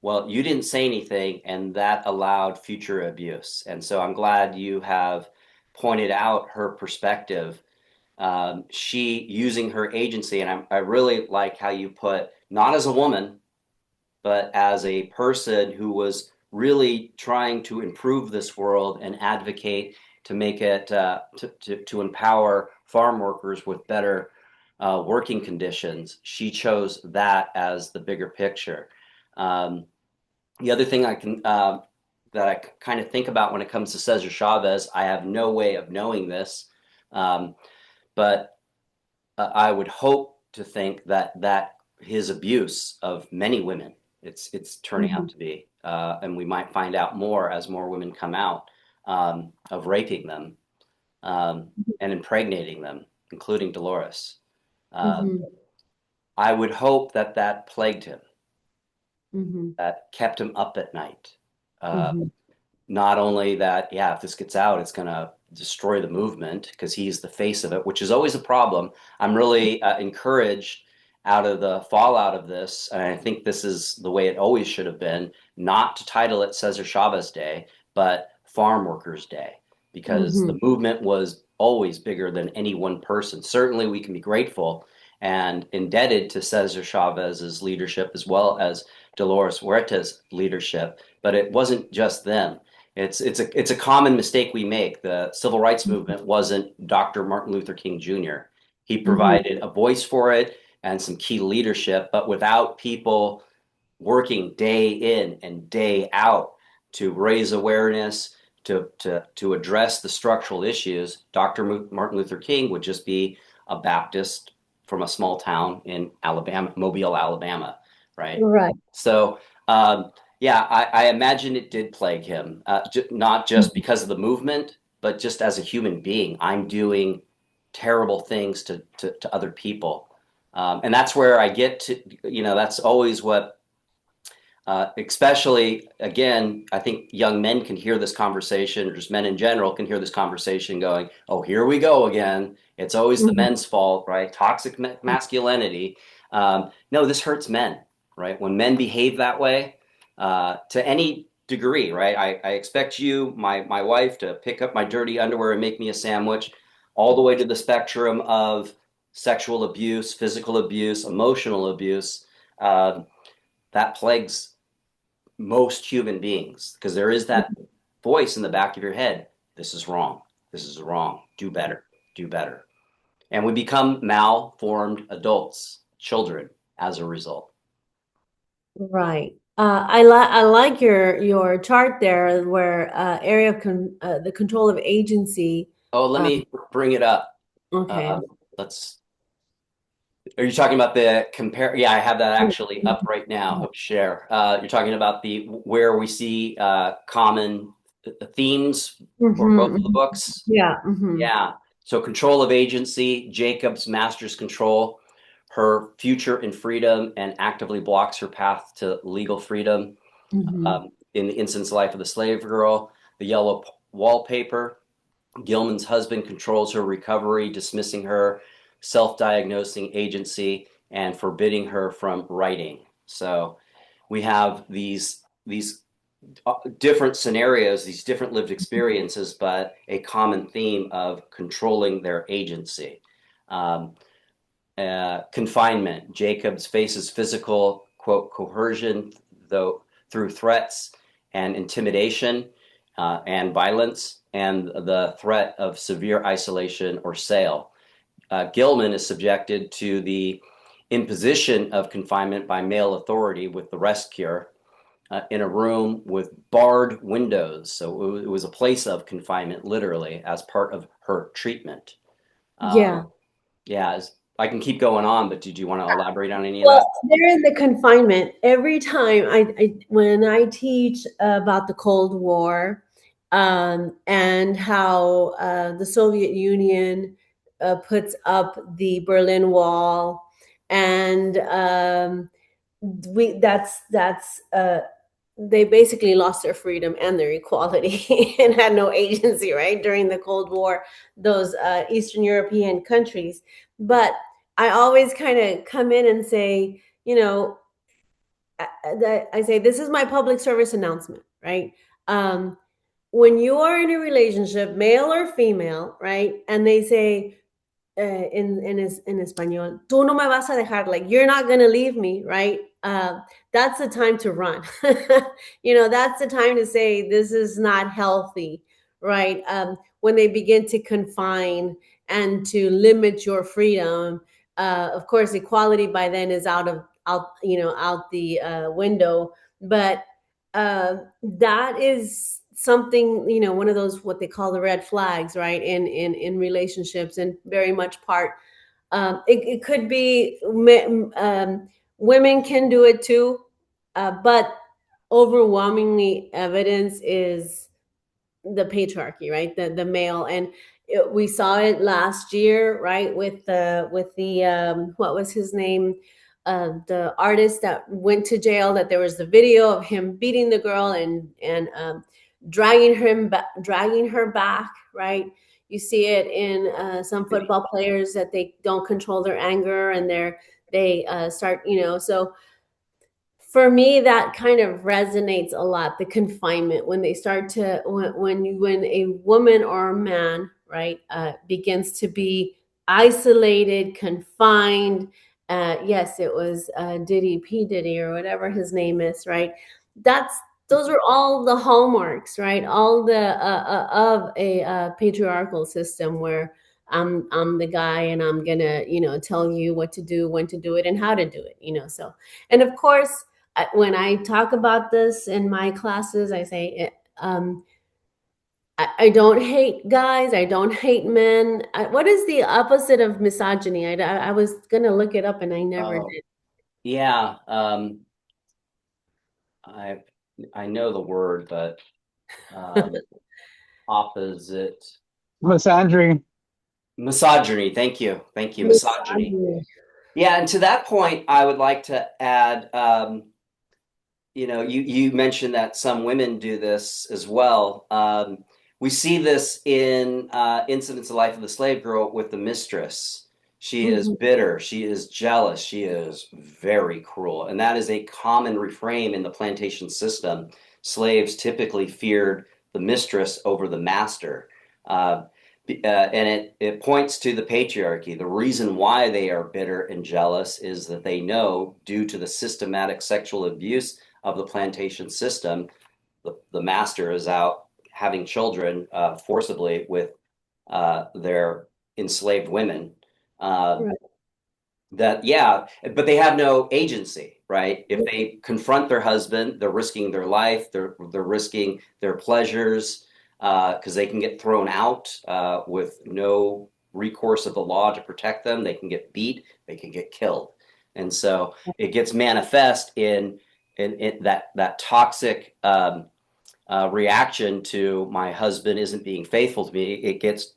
well, you didn't say anything, and that allowed future abuse. And so I'm glad you have pointed out her perspective. She using her agency, and I really like how you put, not as a woman, but as a person who was really trying to improve this world and advocate to make it to empower farm workers with better working conditions. She chose that as the bigger picture. The other thing that I kind of think about when it comes to Cesar Chavez, I have no way of knowing this, but I would hope to think that his abuse of many women, it's turning out to be, and we might find out more as more women come out, of raping them and impregnating them, including Dolores. I would hope that plagued him, that kept him up at night. Not only that, yeah, if this gets out, it's going to destroy the movement because he's the face of it, which is always a problem. I'm really encouraged out of the fallout of this, and I think this is the way it always should have been, not to title it Cesar Chavez Day, but Farm Workers Day, because the movement was always bigger than any one person. Certainly, we can be grateful and indebted to Cesar Chavez's leadership as well as Dolores Huerta's leadership, but it wasn't just them. It's a common mistake we make. The civil rights movement wasn't Dr. Martin Luther King Jr. He provided a voice for it and some key leadership, but without people working day in and day out to raise awareness, to address the structural issues, Dr. Martin Luther King would just be a Baptist from a small town in Alabama, Mobile, Alabama, right? Right. So, yeah, I imagine it did plague him, not just because of the movement, but just as a human being. I'm doing terrible things to other people. And that's where I get to, that's always what, especially, again, I think young men can hear this conversation, or just men in general can hear this conversation going, oh, here we go again. It's always the men's fault, right? Toxic masculinity. No, this hurts men, right? When men behave that way, to any degree, right? I expect you, my wife, to pick up my dirty underwear and make me a sandwich, all the way to the spectrum of sexual abuse, physical abuse, emotional abuse. That plagues most human beings because there is that voice in the back of your head. This is wrong. This is wrong. Do better. Do better. And we become malformed adults, children, as a result. Right. I like your chart there where area of the control of agency. Oh, let me bring it up. Okay. Let's. Are you talking about the compare? Yeah, I have that actually up right now. Share. You're talking about the where we see common themes for both of the books. Yeah. Yeah. So control of agency, Jacobs masters control, her future in freedom, and actively blocks her path to legal freedom. In the instance life of the slave girl, the yellow wallpaper, Gilman's husband controls her recovery, dismissing her, self-diagnosing agency, and forbidding her from writing. So we have these different scenarios, these different lived experiences, but a common theme of controlling their agency. Confinement. Jacobs faces physical, quote, coercion, though through threats and intimidation and violence, and the threat of severe isolation or sale. Gilman is subjected to the imposition of confinement by male authority with the rest cure in a room with barred windows. So it was a place of confinement, literally, as part of her treatment. Yeah. Yeah, I can keep going on, but did you want to elaborate on any of Well, that? they're in the confinement. Every time when I teach about the Cold War, and how the Soviet Union puts up the Berlin Wall, and they basically lost their freedom and their equality and had no agency, right, during the Cold War, those Eastern European countries. But I always kind of come in and say, I say, this is my public service announcement, right? When you are in a relationship, male or female, right, and they say, in español, tú no me vas a dejar, like, you're not going to leave me, right? That's the time to run. That's the time to say, this is not healthy, right? When they begin to confine and to limit your freedom. Of course, equality by then is out the window, but that is something, one of those what they call the red flags, right? In relationships, and very much part. It could be women can do it too, but overwhelmingly evidence is the patriarchy, right? The male, and we saw it last year, right? With the what was his name? The artist that went to jail. That there was the video of him beating the girl and dragging her back, right? You see it in some football players that they don't control their anger and they start, so for me that kind of resonates a lot, the confinement, when they start to when a woman or a man, right, begins to be isolated, confined. Yes, it was Diddy P Diddy or whatever his name is, right? that's those are all the hallmarks, right? All the of a patriarchal system where I'm the guy and I'm gonna, tell you what to do, when to do it, and how to do it, so. And of course, when I talk about this in my classes, I say, I don't hate guys. I don't hate men. What is the opposite of misogyny? I was going to look it up and I never Oh, did. yeah. I I know the word, but um, opposite. Misandry. Misogyny. Thank you. Misogyny. Misogyny. Yeah, and to that point, I would like to add, you mentioned that some women do this as well. We see this in Incidents of the Life of the Slave Girl with the mistress. She is Mhm. bitter, she is jealous, she is very cruel. And that is a common refrain in the plantation system. Slaves typically feared the mistress over the master. Uh, and it points to the patriarchy. The reason why they are bitter and jealous is that they know, due to the systematic sexual abuse of the plantation system, the master is out having children forcibly with their enslaved women. Uh, Right. that yeah, but they have no agency, right? If they confront their husband, they're risking their life, they're risking their pleasures, because they can get thrown out with no recourse of the law to protect them. They can get beat, they can get killed, and so it gets manifest in that toxic reaction to my husband isn't being faithful to me. It gets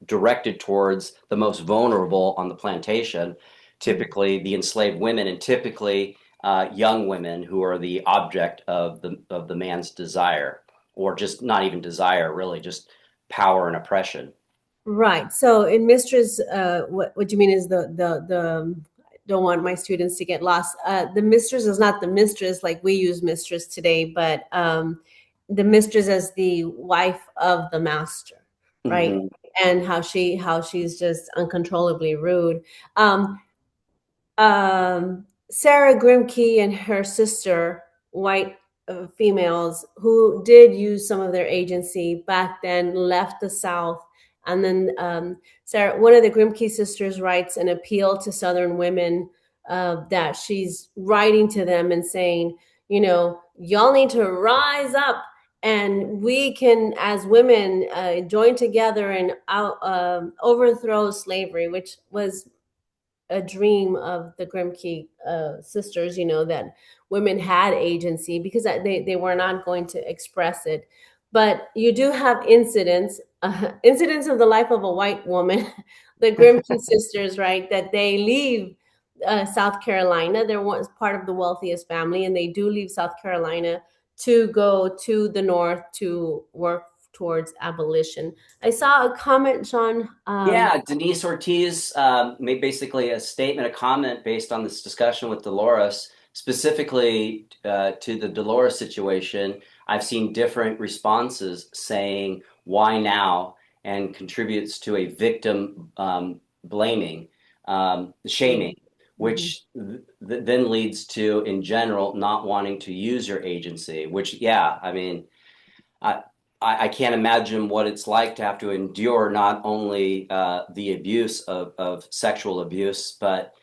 directed towards the most vulnerable on the plantation, typically the enslaved women, and typically young women who are the object of the man's desire, or just not even desire, really, just power and oppression. Right. So in mistress, what you mean is the don't want my students to get lost. The mistress is not the mistress like we use mistress today, but the mistress as the wife of the master, right? Mm-hmm. And how she's just uncontrollably rude. Um, Sarah Grimke and her sister, white females who did use some of their agency back then, left the South. And then Sarah, one of the Grimke sisters, writes an appeal to Southern women that she's writing to them and saying, y'all need to rise up and we can, as women, join together and overthrow slavery, which was a dream of the Grimke sisters, that women had agency because they were not going to express it. But you do have incidents of the life of a white woman, the Grimke sisters, right? That they leave South Carolina. They're part of the wealthiest family, and they do leave South Carolina to go to the North to work towards abolition. I saw a comment, Sean. Yeah, Denise Ortiz made basically a statement, a comment based on this discussion with Dolores, specifically to the Dolores situation. I've seen different responses saying why now, and contributes to a victim blaming, shaming, Mhm. which then leads to, in general, not wanting to use your agency, which, yeah, I mean, I, I can't imagine what it's like to have to endure not only the abuse of sexual abuse, but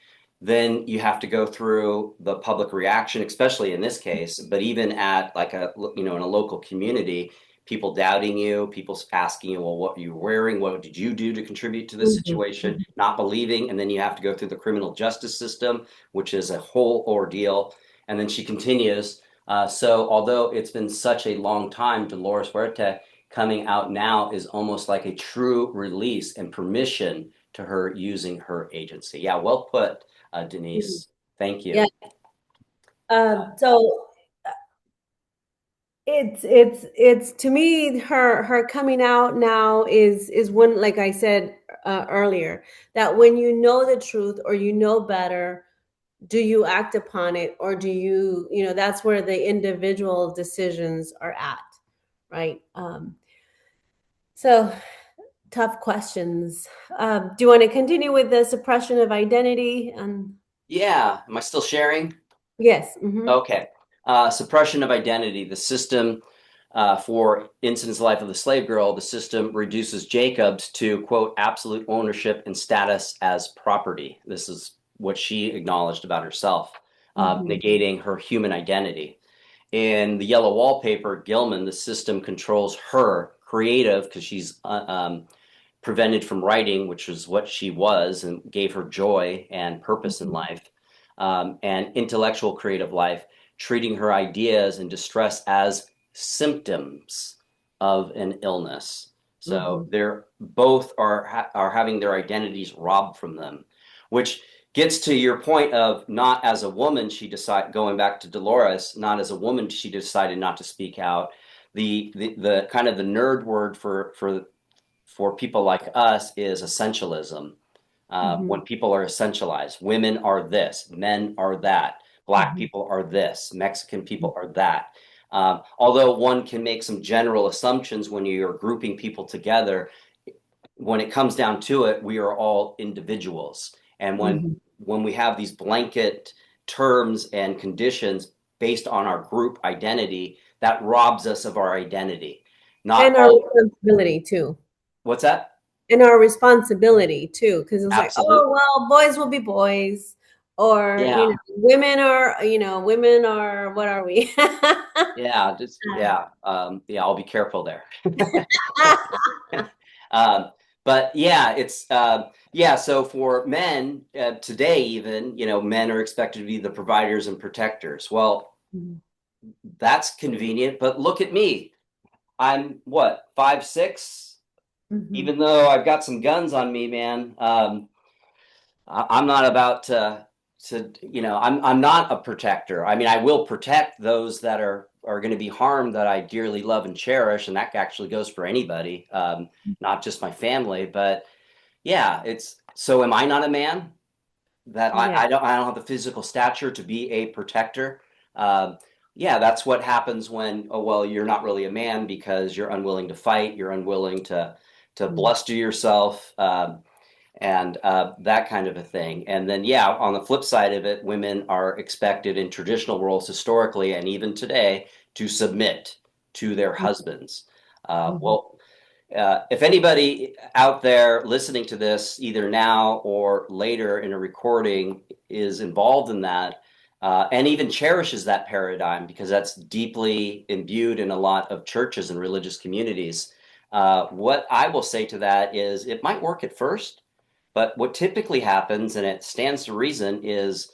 then you have to go through the public reaction, especially in this case, but even at like in a local community, people doubting you, people asking you, well, what are you wearing? What did you do to contribute to this Mhm, situation? mhm, Not believing. And then you have to go through the criminal justice system, which is a whole ordeal. And then she continues. So although it's been such a long time, Dolores Huerta coming out now is almost like a true release and permission to her using her agency. Yeah, well put, mhm. Denise. Thank Yeah. you. So it's to me, her coming out now is when, like I said earlier, that when you know the truth or you know better, do you act upon it, or do you, that's where the individual decisions are at, right? So tough questions. Do you want to continue with the suppression of identity? Yeah, am I still sharing? Yes. Mm-hmm. Okay. Suppression of identity, the system for instance, the life of the slave girl, the system reduces Jacobs to, quote, absolute ownership and status as property. This is what she acknowledged about herself, Mm-hmm. negating her human identity. In the yellow wallpaper, Gilman, the system controls her creative because she's prevented from writing, which was what she was and gave her joy and purpose in Mm-hmm. life, and intellectual creative life, treating her ideas and distress as symptoms of an illness. So Mm-hmm. they're both are having their identities robbed from them, which gets to your point of not as a woman she decided, going back to Dolores, not as a woman she decided not to speak out. The kind of the nerd word for people like us is essentialism. Mm-hmm. When people are essentialized, women are this, men are that, black Mm-hmm. people are this, Mexican people are that. Although one can make some general assumptions when you're grouping people together, when it comes down to it, we are all individuals. And Mm-hmm. when we have these blanket terms and conditions based on our group identity, that robs us of our identity. Not And our all. responsibility too. What's that? And our responsibility too, because it's like, Absolute. oh well, boys will be boys, or Yeah. women are, what are we? Yeah. Just yeah. Yeah. I'll be careful there. Um, but yeah, it's yeah. So for men today, even men are expected to be the providers and protectors. Well, that's convenient, but look at me. I'm what, 5'6"? Mhm. Even though I've got some guns on me, man. I'm not about I'm not a protector. I mean, I will protect those that are going to be harmed that I dearly love and cherish, and that actually goes for anybody, not just my family. But yeah, it's so. Am I not a man? That Yeah. I don't have the physical stature to be a protector. Um, yeah, that's what happens when, oh well, you're not really a man because you're unwilling to fight, you're unwilling to Mm. bluster yourself, and that kind of a thing. And then yeah, on the flip side of it, women are expected in traditional roles historically and even today to submit to their husbands. Mhm. Well, if anybody out there listening to this, either now or later in a recording, is involved in that and even cherishes that paradigm because that's deeply imbued in a lot of churches and religious communities, what I will say to that is it might work at first, but what typically happens, and it stands to reason, is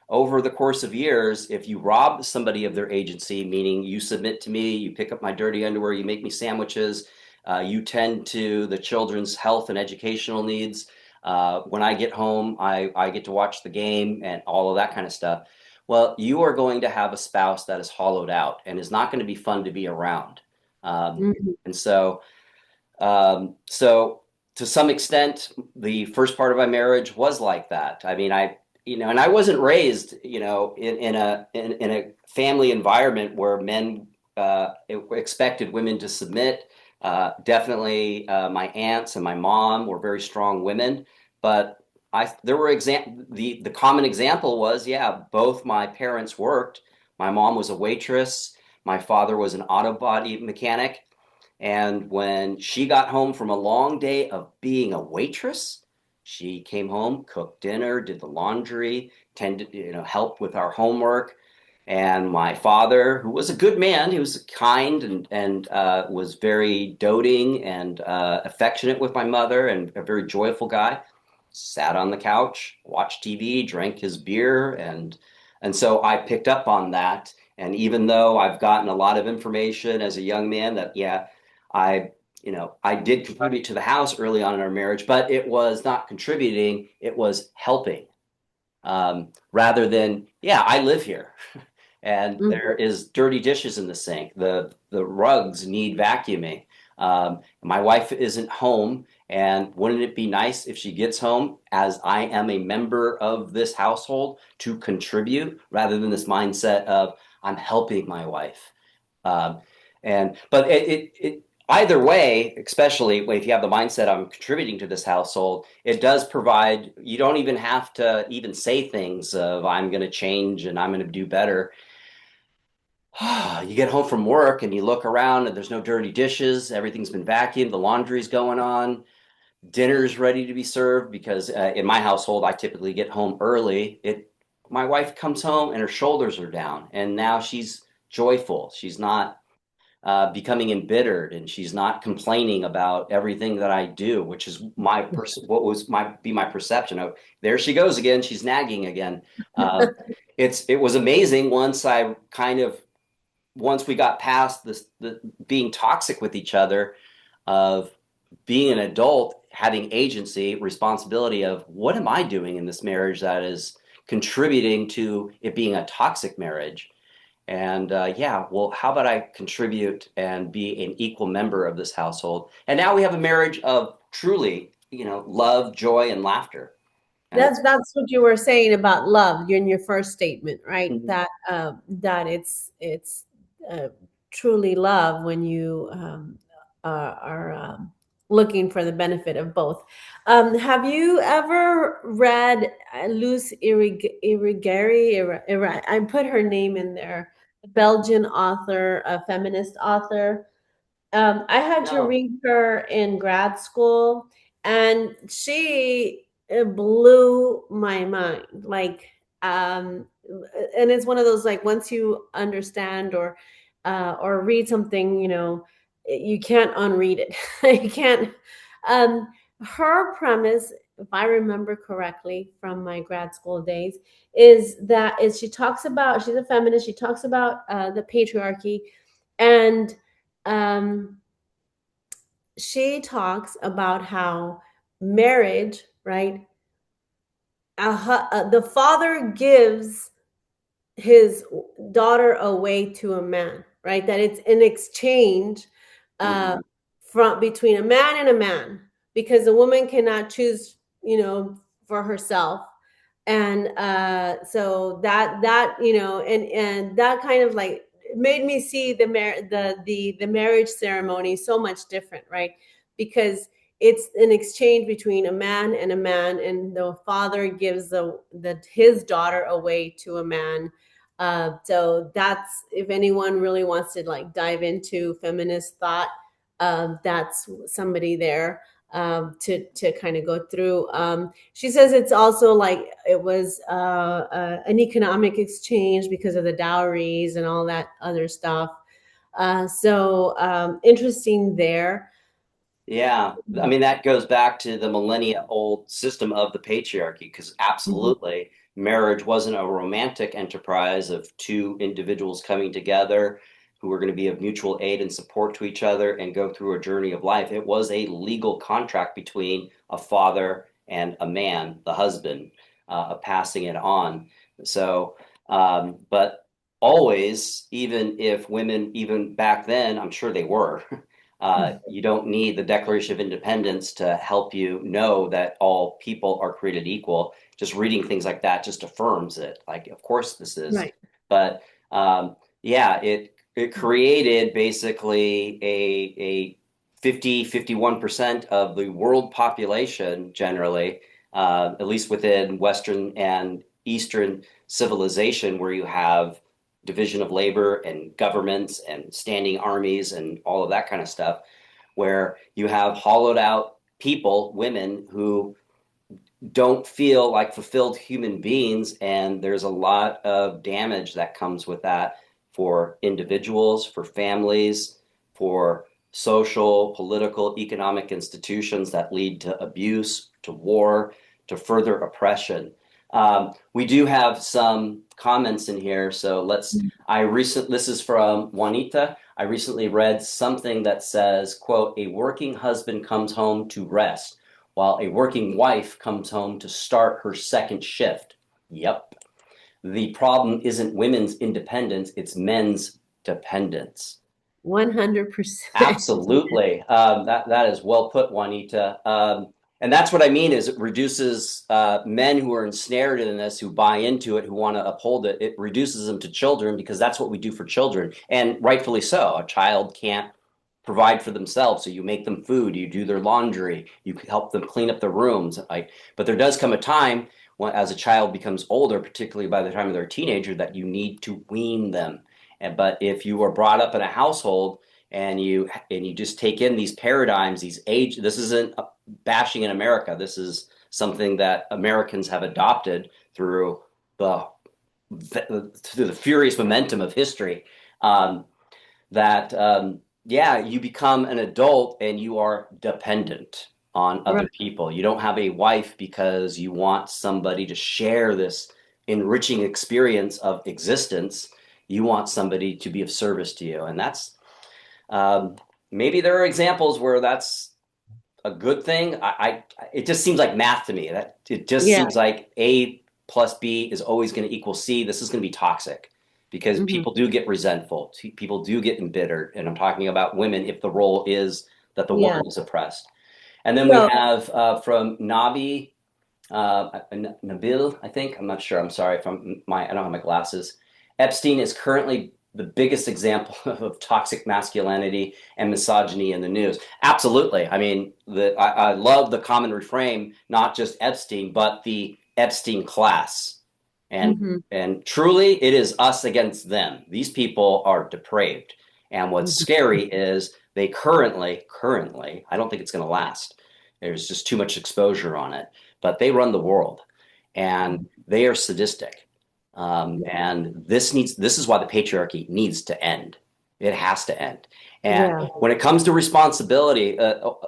over the course of years, if you rob somebody of their agency, meaning you submit to me, you pick up my dirty underwear, you make me sandwiches, you tend to the children's health and educational needs. When I get home, I get to watch the game and all of that kind of stuff. Well, you are going to have a spouse that is hollowed out and is not going to be fun to be around. Mhm. And so to some extent, the first part of my marriage was like that. I mean, and I wasn't raised, in a family environment where men expected women to submit. Definitely, my aunts and my mom were very strong women, but there were the common example was, yeah, both my parents worked. My mom was a waitress. My father was an auto body mechanic. And when she got home from a long day of being a waitress, she came home, cooked dinner, did the laundry, tended, helped with our homework. And my father, who was a good man, he was kind and was very doting and affectionate with my mother and a very joyful guy, sat on the couch, watched TV, drank his beer, and so I picked up on that. And even though I've gotten a lot of information as a young man that, yeah, I, I did contribute to the house early on in our marriage, but it was not contributing, it was helping. Rather than, yeah, I live here and there is dirty dishes in the sink. The rugs need vacuuming. My wife isn't home, and wouldn't it be nice if she gets home as I am a member of this household to contribute rather than this mindset of I'm helping my wife. Um, but either way, especially if you have the mindset I'm contributing to this household, it does provide, you don't even have to even say things of I'm going to change and I'm going to do better. You get home from work and you look around and there's no dirty dishes, everything's been vacuumed, the laundry's going on, dinner's ready to be served because in my household I typically get home early. It My wife comes home and her shoulders are down and now she's joyful. She's not becoming embittered and she's not complaining about everything that I do, which is what was my perception of there she goes again. She's nagging again. It was amazing once we got past the being toxic with each other, of being an adult, having agency, responsibility of what am I doing in this marriage that is contributing to it being a toxic marriage. And yeah, well, how about I contribute and be an equal member of this household? And now we have a marriage of truly, love, joy, and laughter. And That's what you were saying about love in your first statement, right? Mhm. That it's uh, truly love when you are looking for the benefit of both. Have you ever read Luz Irigaray? I put her name in there. A Belgian author, a feminist author. I had to No. read her in grad school, and she blew my mind. And it's one of those like once you understand or read something, you can't unread it. You can't. Um, Her premise, if I remember correctly from my grad school days, is she talks about she's a feminist. She talks about the patriarchy and um, she talks about how marriage, right? The father gives his daughter away to a man, right? That it's an exchange uh, Mhm. from between a man and a man, because a woman cannot choose, for herself. And so and that kind of like made me see the marriage ceremony so much different, right? Because it's an exchange between a man and a man, and the father gives his daughter away to a man. So that's, if anyone really wants to like dive into feminist thought, that's somebody there to kind of go through. She says it's also like it was an economic exchange because of the dowries and all that other stuff. Interesting there. Yeah, I mean, that goes back to the millennia old system of the patriarchy, because Mhm. absolutely marriage wasn't a romantic enterprise of two individuals coming together who were going to be of mutual aid and support to each other and go through a journey of life. It was a legal contract between a father and a man, the husband, passing it on. So, but always, even if women, even back then, I'm sure they were. You don't need the Declaration of Independence to help you know that all people are created equal. Just reading things like that just affirms it. Like, of course this is. Right. But yeah, it created basically a 51% of the world population generally, at least within Western and Eastern civilization, where you have division of labor and governments and standing armies and all of that kind of stuff, where you have hollowed out people, women who don't feel like fulfilled human beings. And there's a lot of damage that comes with that for individuals, for families, for social, political, economic institutions that lead to abuse, to war, to further oppression. We do have some comments in here. So this is from Juanita. I recently read something that says, quote, "A working husband comes home to rest, while a working wife comes home to start her second shift." Yep. The problem isn't women's independence, it's men's dependence. 100%. Absolutely. That is well put, Juanita. And that's what I mean is it reduces men who are ensnared in this, who buy into it, who want to uphold it. It reduces them to children because that's what we do for children. And rightfully so. A child can't provide for themselves. So you make them food, you do their laundry, you help them clean up their rooms. But there does come a time when, as a child becomes older, particularly by the time they're a teenager, that you need to wean them. But if you are brought up in a household and you just take in these paradigms, this isn't bashing in America. This is something that Americans have adopted through the furious momentum of history. You become an adult and you are dependent on other people. You don't have a wife because you want somebody to share this enriching experience of existence. You want somebody to be of service to you. And that's maybe there are examples where that's a good thing. It just seems like math to me. That it just seems like A plus B is always going to equal C. This is going to be toxic because people do get resentful. People do get embittered. And I'm talking about women if the role is that the woman is oppressed. And then we have from Nabil, I think. I'm not sure. I'm sorry if I don't have my glasses. Epstein is currently the biggest example of toxic masculinity and misogyny in the news. Absolutely. I mean, I love the common refrain, not just Epstein, but the Epstein class. And truly, it is us against them. These people are depraved. And what's scary is they currently, I don't think it's going to last. There's just too much exposure on it. But they run the world, and they are sadistic. And this is why the patriarchy needs to end. It has to end. And when it comes to responsibility,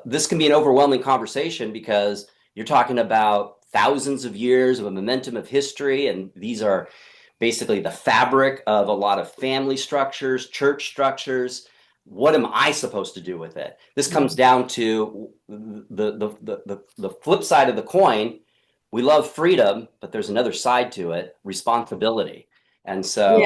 this can be an overwhelming conversation because you're talking about thousands of years of a momentum of history. And these are basically the fabric of a lot of family structures, church structures. What am I supposed to do with it? This comes down to the flip side of the coin. We love freedom, but there's another side to it, responsibility. And so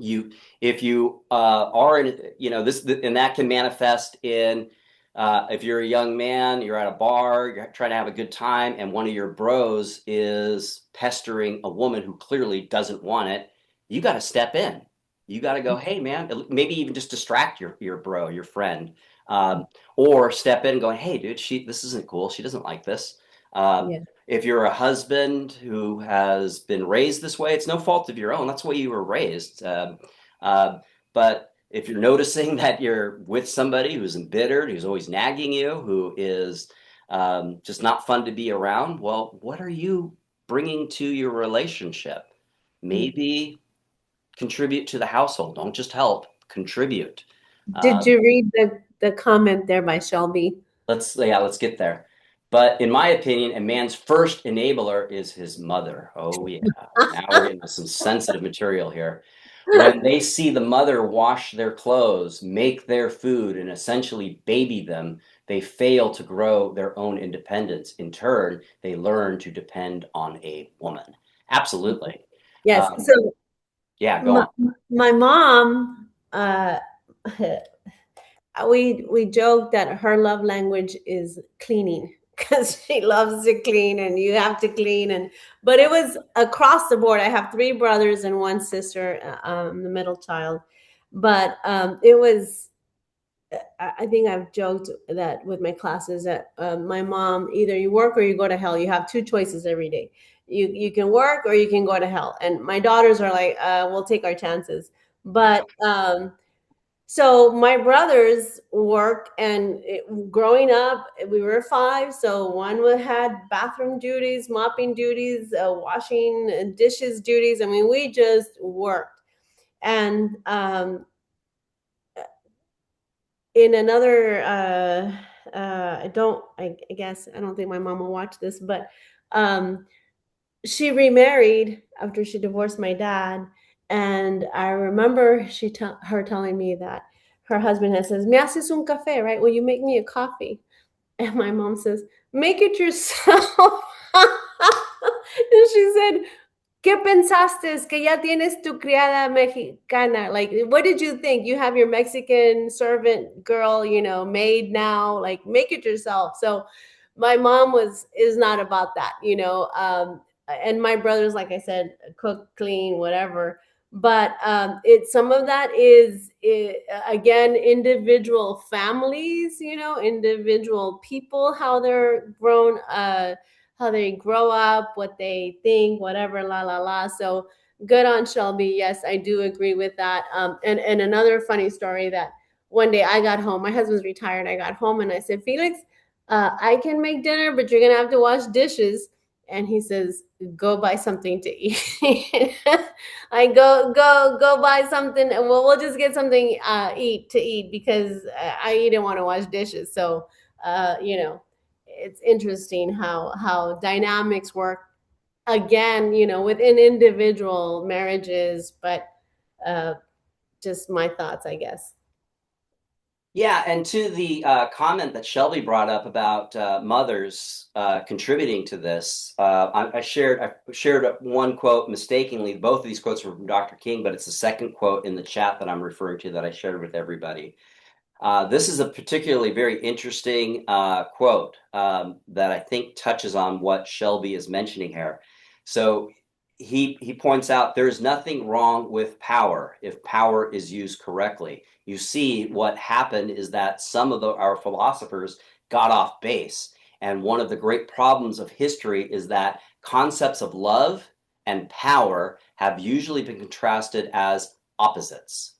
if you are in, this, and that can manifest in, if you're a young man, you're at a bar, you're trying to have a good time, and one of your bros is pestering a woman who clearly doesn't want it, you got to step in. You got to go, hey, man, maybe even just distract your bro, your friend, or step in going, hey, dude, this isn't cool. She doesn't like this. If you're a husband who has been raised this way, it's no fault of your own. That's the way you were raised. But if you're noticing that you're with somebody who's embittered, who's always nagging you, who is just not fun to be around, well, what are you bringing to your relationship? Maybe contribute to the household. Don't just help, contribute. Did you read the comment there by Shelby? Let's get there. But in my opinion, a man's first enabler is his mother. Oh, yeah. Now we're getting to some sensitive material here. When they see the mother wash their clothes, make their food, and essentially baby them, they fail to grow their own independence. In turn, they learn to depend on a woman. Absolutely. Yes. Go on. My mom, we joke that her love language is cleaning because she loves to clean and you have to clean. But it was across the board. I have three brothers and one sister, the middle child. But it was, I think I've joked that with my classes that my mom, either you work or you go to hell. You have two choices every day. You can work or you can go to hell. And my daughters are like, we'll take our chances. But so my brothers work, and growing up, we were five. So one had bathroom duties, mopping duties, washing dishes duties. I mean, we just worked. And in another, I guess, I don't think my mom will watch this, but she remarried after she divorced my dad. And I remember her telling me that her husband has says, "Me haces un café, right? Will you make me a coffee?" And my mom says, "Make it yourself." And she said, ¿Qué pensaste? Que ya tienes tu criada mexicana. Like, what did you think? You have your Mexican servant girl, maid now. Like, make it yourself. So, my mom is not about that, and my brothers, like I said, cook, clean, whatever. But some of that is again, individual families, individual people, how they're grown. How they grow up, what they think, whatever, la la la. So good on Shelby. Yes, I do agree with that. And another funny story, that one day I got home. My husband's retired. I got home and I said, Felix, I can make dinner, but you're gonna have to wash dishes. And he says, "Go buy something to eat." I go buy something. Well, we'll just get something to eat, because I didn't want to wash dishes. So it's interesting how dynamics work, again, within individual marriages. But just my thoughts, I guess. Yeah, and to the comment that Shelby brought up about mothers contributing to this, I shared one quote mistakenly. Both of these quotes were from Dr. King, but it's the second quote in the chat that I'm referring to that I shared with everybody. This is a particularly very interesting quote that I think touches on what Shelby is mentioning here. So he points out there's nothing wrong with power if power is used correctly. You see, what happened is that some of our philosophers got off base. And one of the great problems of history is that concepts of love and power have usually been contrasted as opposites,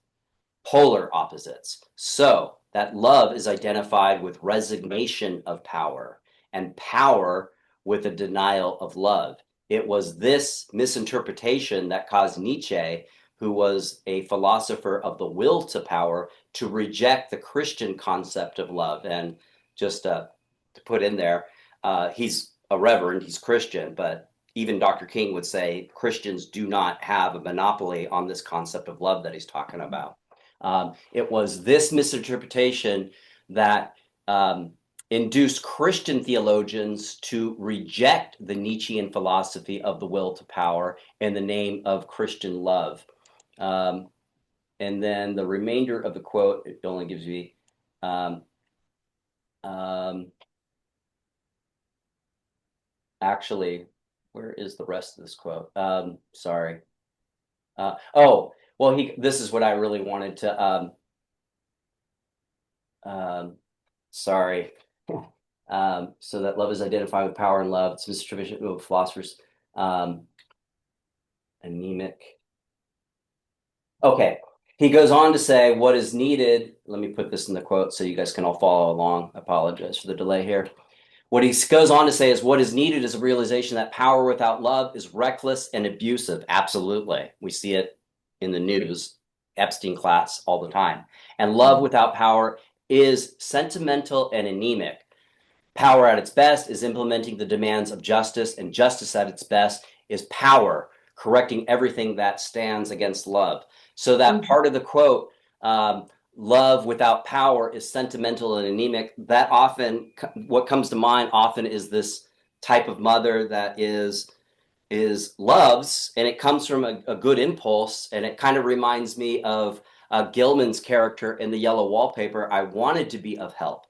polar opposites. So that love is identified with resignation of power, and power with a denial of love. It was this misinterpretation that caused Nietzsche, who was a philosopher of the will to power, to reject the Christian concept of love. And just to put in there, he's a reverend, he's Christian, but even Dr. King would say Christians do not have a monopoly on this concept of love that he's talking about. It was this misinterpretation that induced Christian theologians to reject the Nietzschean philosophy of the will to power in the name of Christian love. And then the remainder of the quote, it only gives me actually, where is the rest of this quote? Sorry. Well, this is what I really wanted to sorry. So that love is identified with power and love. It's misinterpretation of philosophers. Anemic. Okay. He goes on to say what is needed. Let me put this in the quote so you guys can all follow along. I apologize for the delay here. What he goes on to say is what is needed is a realization that power without love is reckless and abusive. Absolutely. We see it in the news, Epstein class all the time. And love without power is sentimental and anemic. Power at its best is implementing the demands of justice, and justice at its best is power, correcting everything that stands against love. So that part of the quote, love without power is sentimental and anemic, that often, what comes to mind often is this type of mother that is loves, and it comes from a good impulse, and it kind of reminds me of Gilman's character in The Yellow Wallpaper. I wanted to be of help.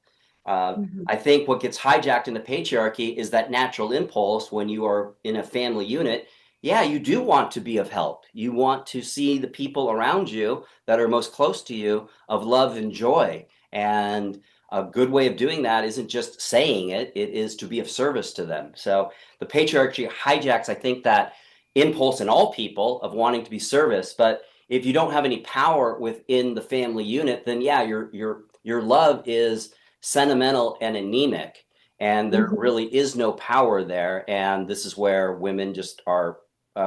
I think what gets hijacked in the patriarchy is that natural impulse when you are in a family unit. Yeah, you do want to be of help. You want to see the people around you that are most close to you of love and joy. And a good way of doing that isn't just saying it, it is to be of service to them. So the patriarchy hijacks, I think, that impulse in all people of wanting to be service. But if you don't have any power within the family unit, then yeah, your love is sentimental and anemic, and there Mhm. really is no power there. And this is where women just are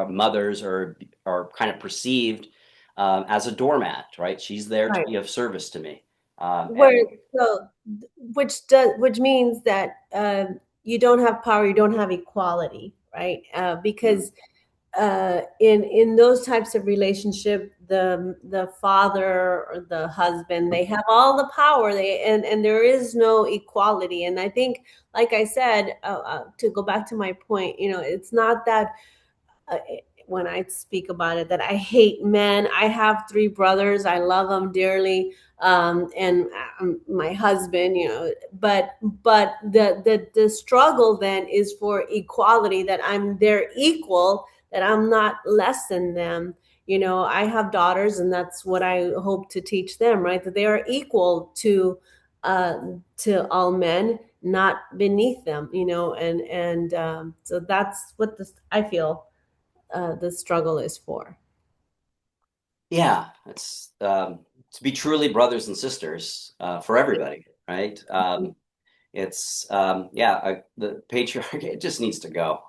mothers are kind of perceived as a doormat, right? She's there to Right. be of service to me. Where And so which means that you don't have power, you don't have equality, right? Because in those types of relationship, the father or the husband, they have all the power, and there is no equality. And I think, like I said, to go back to my point, it's not that uh, when I speak about it, that I hate men. I have three brothers. I love them dearly, and my husband. But the struggle then is for equality. That I'm their equal. That I'm not less than them. I have daughters, and that's what I hope to teach them. Right, that they are equal uh, to all men, not beneath them. And so that's what I feel the struggle is for. yeah, it's to be truly brothers and sisters for everybody, right? It's yeah, the patriarchy, it just needs to go.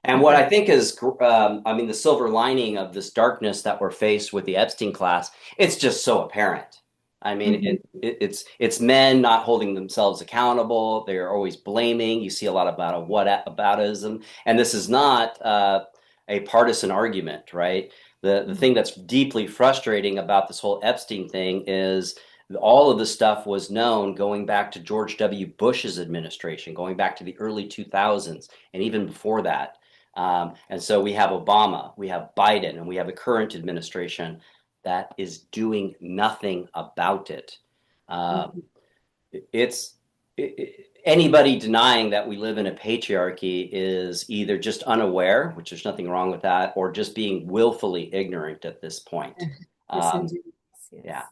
And what I think is, I mean, the silver lining of this darkness that we're faced with the Epstein class, it's just so apparent. I mean, Mhm. it's men not holding themselves accountable. They're always blaming. You see a lot about a what aboutism, and this is not a partisan argument, right? The thing that's deeply frustrating about this whole Epstein thing is all of this stuff was known going back to George W. Bush's administration, going back to the early 2000s, and even before that. And so we have Obama, we have Biden, and we have the current administration that is doing nothing about it. Um, Mhm. it's anybody denying that we live in a patriarchy is either just unaware, which there's nothing wrong with that, or just being willfully ignorant at this point. Um, Disingenuous, yeah.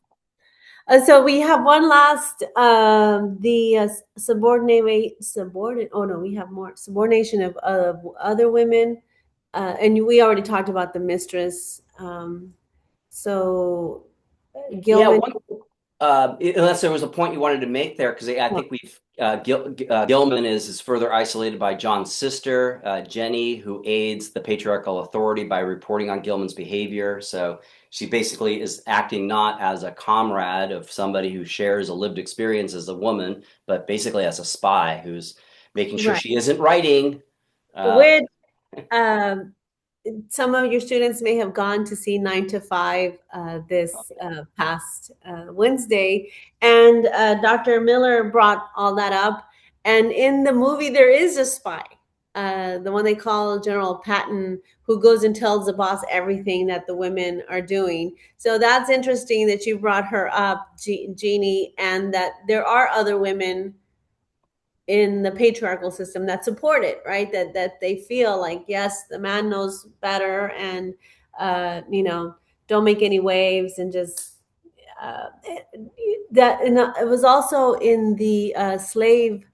yes. So we have one last, the subordinate. Oh no, we have more subordination of other women, and we already talked about the mistress. So Yeah, Gilman. unless there was a point you wanted to make there, because I think we've Gilman is further isolated by John's sister, Jenny, who aids the patriarchal authority by reporting on Gilman's behavior. So she basically is acting not as a comrade of somebody who shares a lived experience as a woman, but basically as a spy who's making sure Right. she isn't writing. Uh, Which um, some of your students may have gone to see 9 to 5 this past Wednesday, and Dr. Miller brought all that up. And in the movie, there is a spy, the one they call General Patton, who goes and tells the boss everything that the women are doing. So that's interesting that you brought her up, Jeannie, and that there are other women in the patriarchal system that support it, right? That they feel like, yes, the man knows better, and don't make any waves, and just uh, that. And it was also in the slave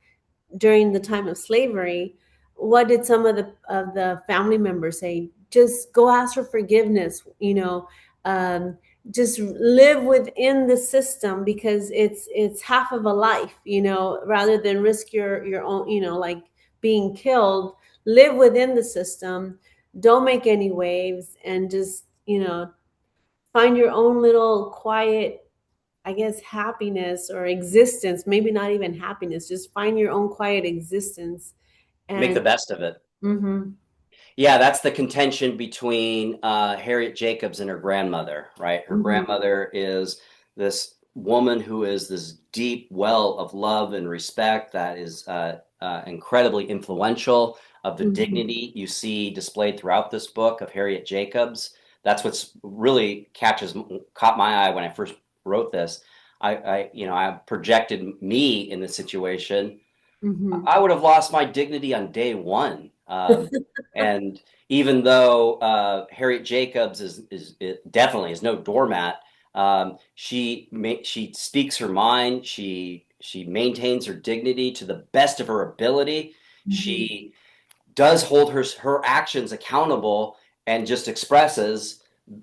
during the time of slavery. What did some of the family members say? Just go ask for forgiveness. Um, just live within the system, because it's half of a life. Rather than risk your own. Like being killed. Live within the system. Don't make any waves, and just find your own little quiet, I guess, happiness or existence. Maybe not even happiness. Just find your own quiet existence. make And the best of it. mm-hmm, Yeah, that's the contention between Harriet Jacobs and her grandmother, right? Her mm-hmm, grandmother is this woman who is this deep well of love and respect that is incredibly influential, of the mm-hmm, dignity you see displayed throughout this book of Harriet Jacobs. That's what's really caught my eye when I first wrote this. I projected me in this situation. mm-hmm. I would have lost my dignity on day one. And even though Harriet Jacobs definitely is no doormat, she speaks her mind. she maintains her dignity to the best of her ability. Mm-hmm. She does hold her actions accountable and just expresses,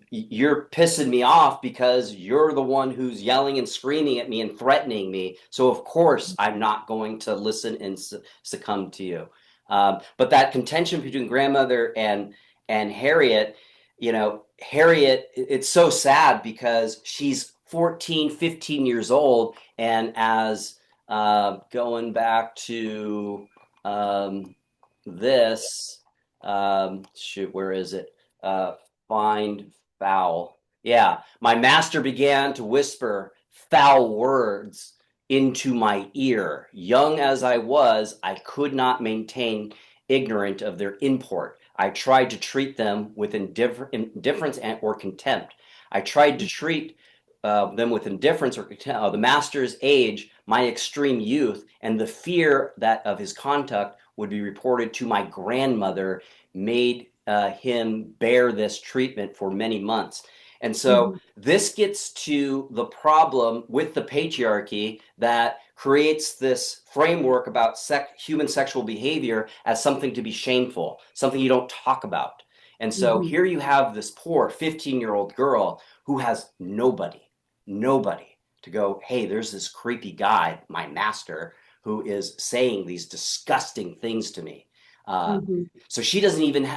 you're pissing me off because you're the one who's yelling and screaming at me and threatening me. So of course I'm not going to listen and succumb to you. But that contention between grandmother and Harriet, Harriet, it's so sad because she's 14, 15 years old, and as going back to this, shoot, where is it? Find foul. Yeah, my master began to whisper foul words into my ear. Young as I was, I could not maintain ignorant of their import. I tried to treat them with indifference or contempt. I tried to treat them with indifference or contempt of the master's age, my extreme youth, and the fear that of his conduct would be reported to my grandmother made him bear this treatment for many months. And so this gets to the problem with the patriarchy that creates this framework about human sexual behavior as something to be shameful, something you don't talk about. And so Mm-hmm. here you have this poor 15-year-old girl who has nobody to go, hey, there's this creepy guy, my master, who is saying these disgusting things to me. Mm-hmm. So she doesn't even,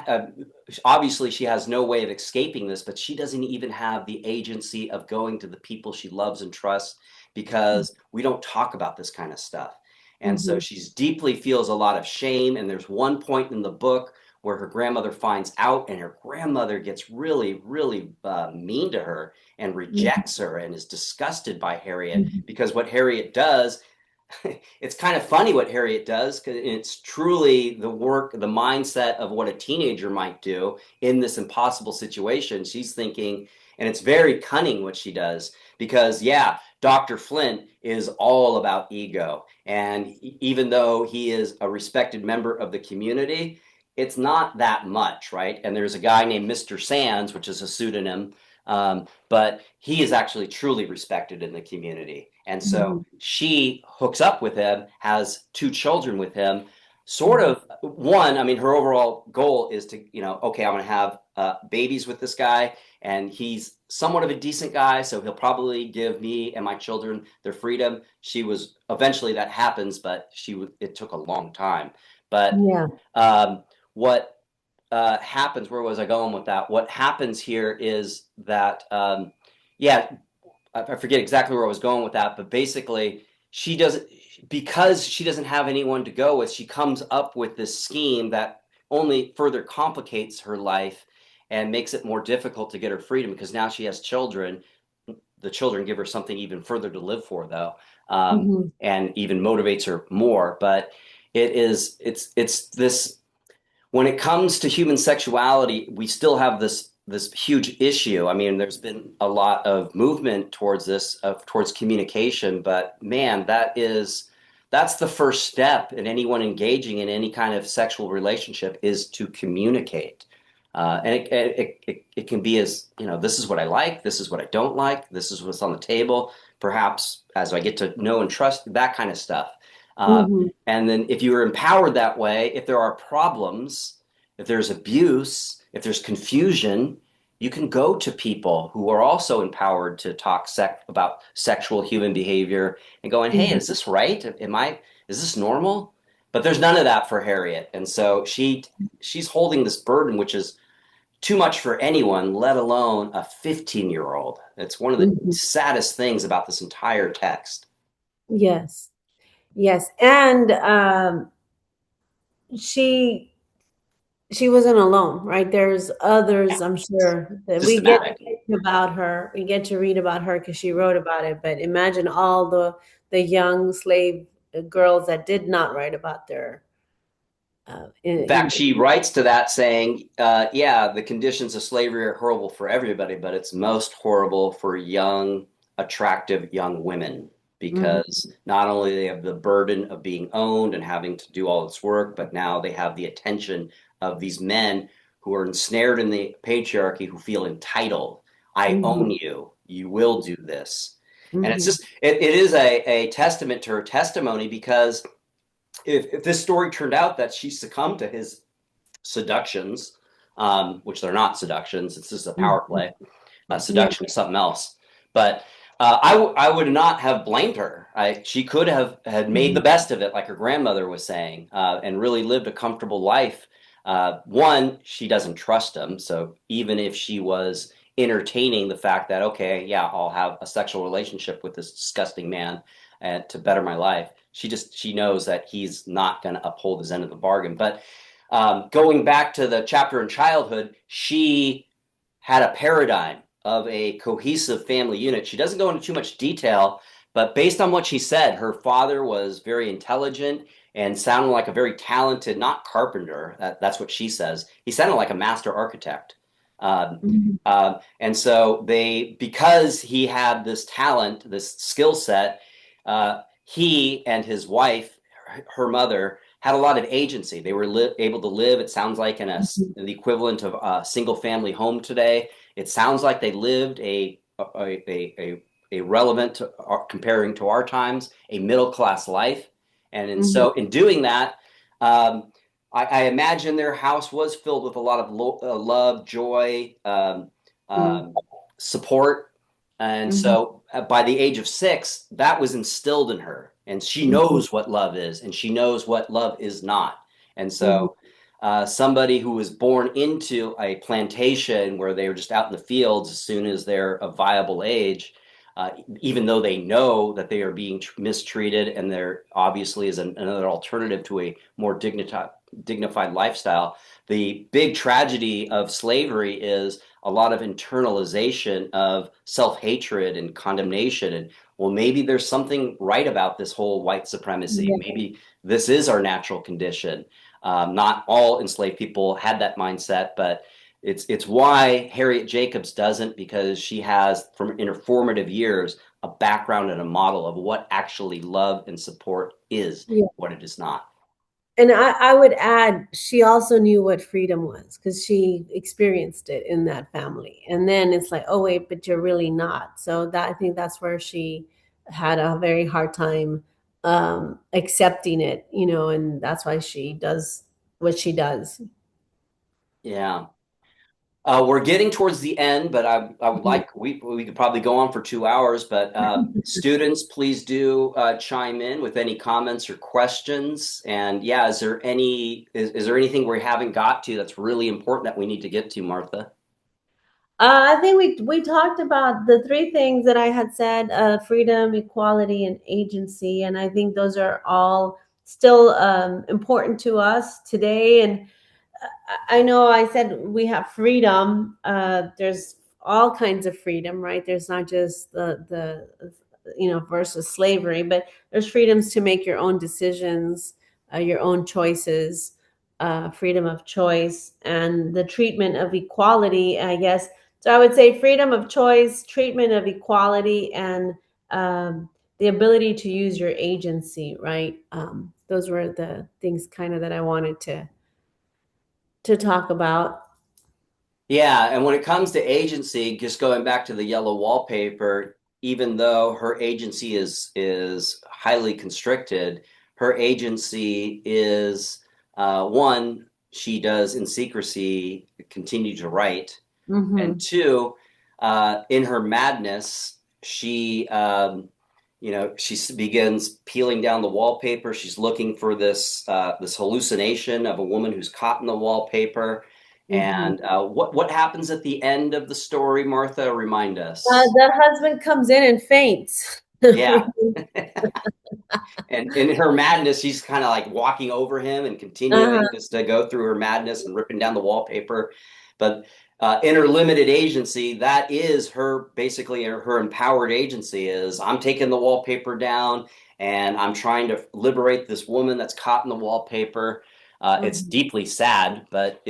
obviously she has no way of escaping this, but she doesn't even have the agency of going to the people she loves and trusts, because we don't talk about this kind of stuff. And so Mm-hmm. she's deeply feels a lot of shame. And there's one point in the book where her grandmother finds out, and her grandmother gets really, really mean to her and rejects her and is disgusted by Harriet, Mm-hmm. because what Harriet does, it's kind of funny what Harriet does, because it's truly the mindset of what a teenager might do in this impossible situation. She's thinking, and it's very cunning what she does, because yeah, Dr. Flint is all about ego. And even though he is a respected member of the community, it's not that much, right? And there's a guy named Mr. Sands, which is a pseudonym, but he is actually truly respected in the community. And so Mm-hmm. she hooks up with him, has two children with him. Sort of one, I mean, her overall goal is to, okay, I'm going to have babies with this guy, and he's somewhat of a decent guy, so he'll probably give me and my children their freedom. She was eventually that happens, but it took a long time. But Yeah. what happens, where was I going with that? What happens here is that, yeah, I forget exactly where I was going with that, but basically she doesn't, because she doesn't have anyone to go with, she comes up with this scheme that only further complicates her life and makes it more difficult to get her freedom, because now she has children. The children give her something even further to live for, though, Mm-hmm. and even motivates her more. But it's this, when it comes to human sexuality, we still have this huge issue. I mean, there's been a lot of movement towards this, towards communication, but man, that's the first step in anyone engaging in any kind of sexual relationship, is to communicate. And it can be as, this is what I like, this is what I don't like, this is what's on the table, perhaps as I get to know and trust, that kind of stuff. Mm-hmm. And then if you are empowered that way, if there are problems, if there's abuse, if there's confusion, you can go to people who are also empowered to talk about sexual human behavior and going, hey, Mm-hmm. is this right? Is this normal? But there's none of that for Harriet. And so she's holding this burden, which is too much for anyone, let alone a 15-year-old. It's one of the Mm-hmm. saddest things about this entire text. Yes. Yes. And she she wasn't alone, right? There's others, I'm sure, that we get to Systematic. read about her. We get to read about her because she wrote about it. But imagine all the young slave girls that did not write about their In fact, in she writes to that saying, yeah, the conditions of slavery are horrible for everybody, but it's most horrible for young, attractive young women, Mhm. because not only they have the burden of being owned and having to do all this work, but now they have the attention of these men who are ensnared in the patriarchy, who feel entitled. I Mhm. own you. You will do this. And it's Mm-hmm. just, it is a testament to her testimony, because if this story turned out that she succumbed to his seductions, which they're not seductions, it's just a power Mm-hmm. play. Yeah. Seduction is something else. But I would not have blamed her. She could have had made the Mm-hmm. best of it, like her grandmother was saying, and really lived a comfortable life. One, she doesn't trust him, so even if she was entertaining the fact that, okay, yeah, I'll have a sexual relationship with this disgusting man to better my life, she knows that he's not going to uphold his end of the bargain. But going back to the chapter in childhood, she had a paradigm of a cohesive family unit. She doesn't go into too much detail, but based on what she said, her father was very intelligent and sounded like a very talented, not carpenter. That's what she says. He sounded like a master architect. Um, Mm-hmm. and so because he had this talent, this skill set, he and his wife, her mother, had a lot of agency. They were able to live, it sounds like, in the equivalent of a single family home today. It sounds like they lived a relevant to comparing to our times, a middle class life. And Mm-hmm. so in doing that, um, I imagine their house was filled with a lot of love, joy, support. And Mm-hmm. so by the age of 6, that was instilled in her. And she knows what love is, and she knows what love is not. And Mm-hmm. so somebody who was born into a plantation where they were just out in the fields as soon as they're of viable age, even though they know that they are being mistreated, and there obviously is another alternative to a more dignified lifestyle. The big tragedy of slavery is a lot of internalization of self-hatred and condemnation. And well, maybe there's something right about this whole white supremacy. Yeah. Maybe this is our natural condition. Not all enslaved people had that mindset, but it's why Harriet Jacobs doesn't, because she has, from in her formative years, a background and a model of what actually love and support is, Yeah. what it is not. And I would add, she also knew what freedom was because she experienced it in that family. And then it's like, oh wait, but you're really not. So that I think that's where she had a very hard time accepting it, and that's why she does what she does. Yeah. We're getting towards the end, but I would Mhm. like, we could probably go on for 2 hours, but students, please do chime in with any comments or questions. And yeah, is there anything we haven't got to that's really important that we need to get to, Martha? I think we talked about the three things that I had said: freedom, equality, and agency. And I think those are all still important to us today. And I know I said we have freedom. There's all kinds of freedom, right? There's not just the versus slavery, but there's freedoms to make your own decisions, your own choices, freedom of choice, and the treatment of equality, I guess. So I would say freedom of choice, treatment of equality, and the ability to use your agency, right? Those were the things kind of that I wanted to talk about. Yeah, and when it comes to agency, just going back to the yellow wallpaper, even though her agency is highly constricted, her agency is one, she does in secrecy continue to write, and Mm-hmm. two, in her madness, she begins peeling down the wallpaper. She's looking for this hallucination of a woman who's caught in the wallpaper. Mm-hmm. And what happens at the end of the story, Martha? Remind us. The husband comes in and faints. Yeah. And in her madness, she's kind of like walking over him and continuing Uh-huh. just to go through her madness and ripping down the wallpaper. But in her limited agency, that is her basically her empowered agency is I'm taking the wallpaper down and I'm trying to liberate this woman that's caught in the wallpaper. It's Mhm. deeply sad, but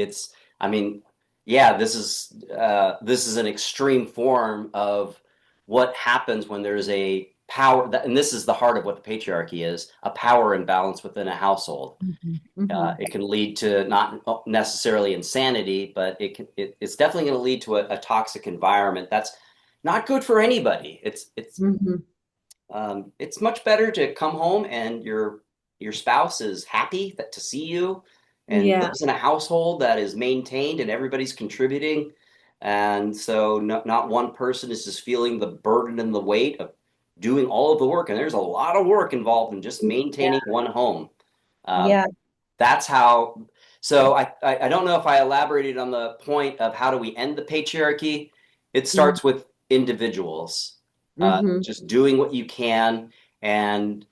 I mean, yeah, this is an extreme form of what happens when there's a power, and this is the heart of what the patriarchy is, a power imbalance within a household. Mhm. Mhm. It can lead to not necessarily insanity, but it's definitely going to lead to a toxic environment that's not good for anybody. Hmm. It's much better to come home and your spouse is happy to see you and Yeah. lives in a household that is maintained and everybody's contributing. And so not one person is just feeling the burden and the weight of doing all of the work. And there's a lot of work involved in just maintaining one home. Um, Yeah. that's how. So I don't know if I elaborated on the point of how do we end the patriarchy. It Mm-hmm. starts with individuals Mm-hmm. just doing what you can, and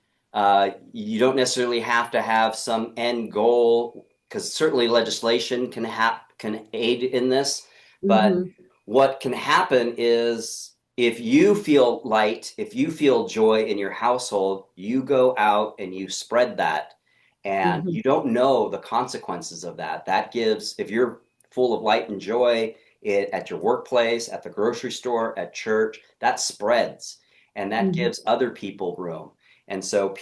you don't necessarily have to have some end goal because certainly legislation can aid in this. But Mm-hmm. what can happen is if you feel light, if you feel joy in your household, you go out and you spread that and Mm-hmm. you don't know the consequences of that. That gives, if you're full of light and joy at your workplace, at the grocery store, at church, that spreads and that Mm-hmm. gives other people room. And so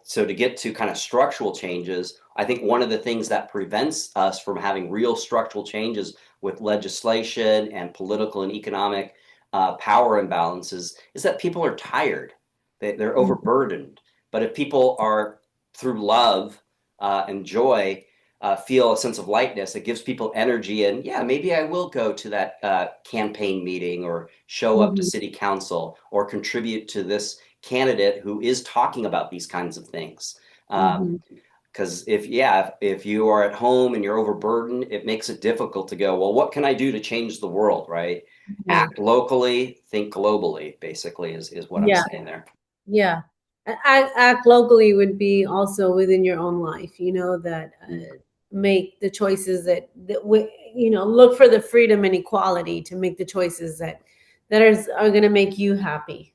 so to get to kind of structural changes, I think one of the things that prevents us from having real structural changes with legislation and political and economic power imbalances is that people are tired. They're overburdened. But if people are through love and joy, feel a sense of lightness. It gives people energy. And yeah, maybe I will go to that campaign meeting or show up to Mm-hmm. city council or contribute to this candidate who is talking about these kinds of things. Mm-hmm. Because if you are at home and you're overburdened, it makes it difficult to go, well, what can I do to change the world, right? Yeah. Act locally, think globally, basically, is what I'm Yeah. saying there. Yeah. Act locally would be also within your own life, that make the choices look for the freedom and equality to make the choices that are going to make you happy.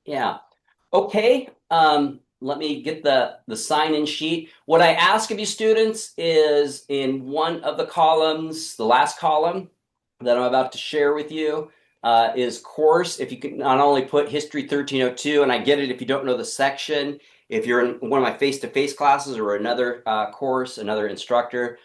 Yeah. Okay, let me get the sign-in sheet. What I ask of you students is in one of the columns, the last column that I'm about to share with you, is course. If you can not only put History 1302, and I get it if you don't know the section, if you're in one of my face-to-face classes or another course, another instructor,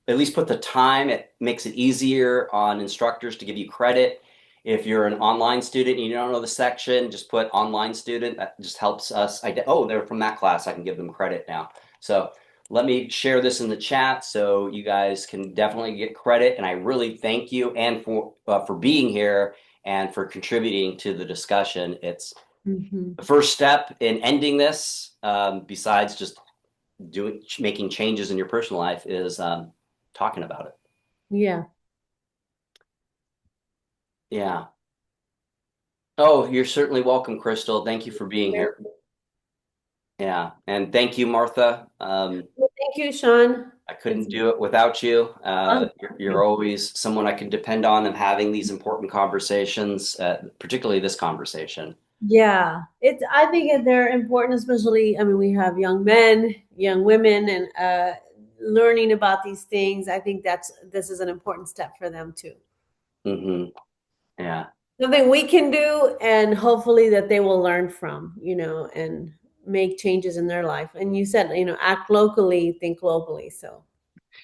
at least put the time. It makes it easier on instructors to give you credit. If you're an online student and you don't know the section, just put online student. That just helps us. Oh, they're from that class. I can give them credit now. So let me share this in the chat so you guys can definitely get credit. And I really thank you and for being here and for contributing to the discussion. It's Hmm. the first step in ending this, besides just making changes in your personal life, is talking about it. Yeah. Yeah. Oh, you're certainly welcome, Crystal. Thank you for being here. Yeah. And thank you, Martha. Well, thank you, Sean. I It's couldn't do it without you. fun. You're always someone I can depend on in having these important conversations, particularly this conversation. Yeah, I think they're important, especially, I mean, we have young men, young women, and learning about these things. I think this is an important step for them too. Hmm. Yeah. Something we can do, and hopefully that they will learn from, and make changes in their life. And you said, act locally, think globally. So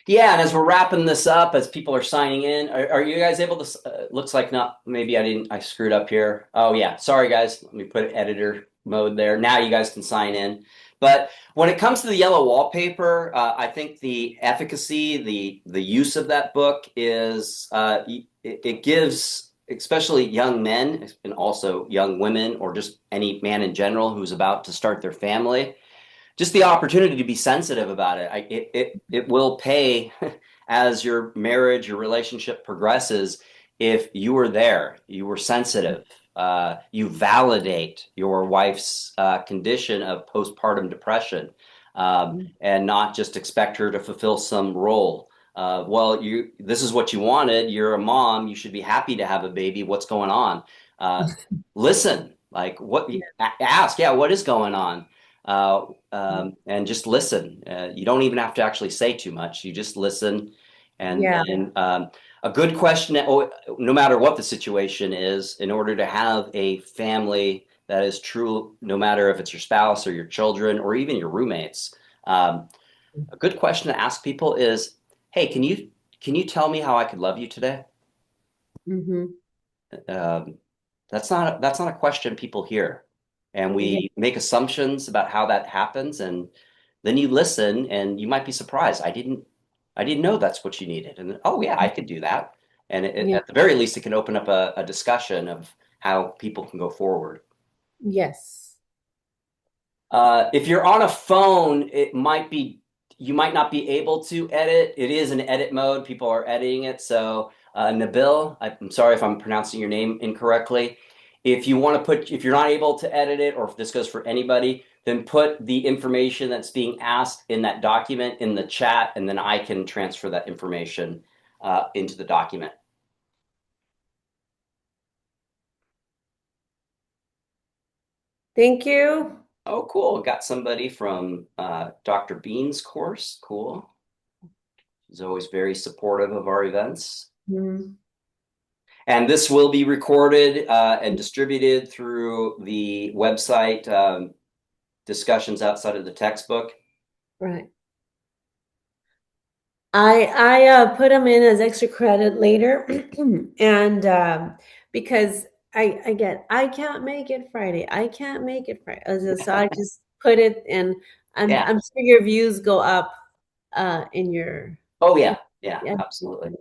Yeah, and as we're wrapping this up, as people are signing in, are you guys able to? Looks like not. Maybe I didn't. I screwed up here. Oh yeah, sorry guys. Let me put editor mode there. Now you guys can sign in. But when it comes to the yellow wallpaper, I think the efficacy, the use of that book is it gives especially young men and also young women or just any man in general who's about to start their family just the opportunity to be sensitive about it. It will pay as your marriage, your relationship progresses. If you were there, you were sensitive, you validate your wife's condition of postpartum depression, and not just expect her to fulfill some role. Well, this is what you wanted. You're a mom. You should be happy to have a baby. What's going on? Uh, Listen, like what? Ask, yeah, what is going on? And just listen. You don't even have to actually say too much. You just listen. And yeah, then a good question, no matter what the situation is, in order to have a family that is true, no matter if it's your spouse or your children or even your roommates, a good question to ask people is, "Hey, can you tell me how I could love you today?" hmm Um, that's not a question people hear. And Yeah. we make assumptions about how that happens, and then you listen and you might be surprised. I didn't know that's what you needed. And oh yeah, I could do that. And Yeah. at the very least, it can open up a discussion of how people can go forward. Yes. If you're on a phone, you might not be able to edit. It is in edit mode. People are editing it. So, Nabil, I'm sorry if I'm pronouncing your name incorrectly. If you're not able to edit it, or if this goes for anybody, then put the information that's being asked in that document in the chat, and then I can transfer that information into the document. Thank you. Oh, cool. Got somebody from Dr. Bean's course. Cool. He's always very supportive of our events. Mhm. And this will be recorded and distributed through the website, discussions outside of the textbook. Right. I put them in as extra credit later, and because I can't make it Friday. I can't make it Friday. So I just put it, and Yeah. I'm sure your views go up in your Oh, in, yeah. Yeah, yeah. absolutely.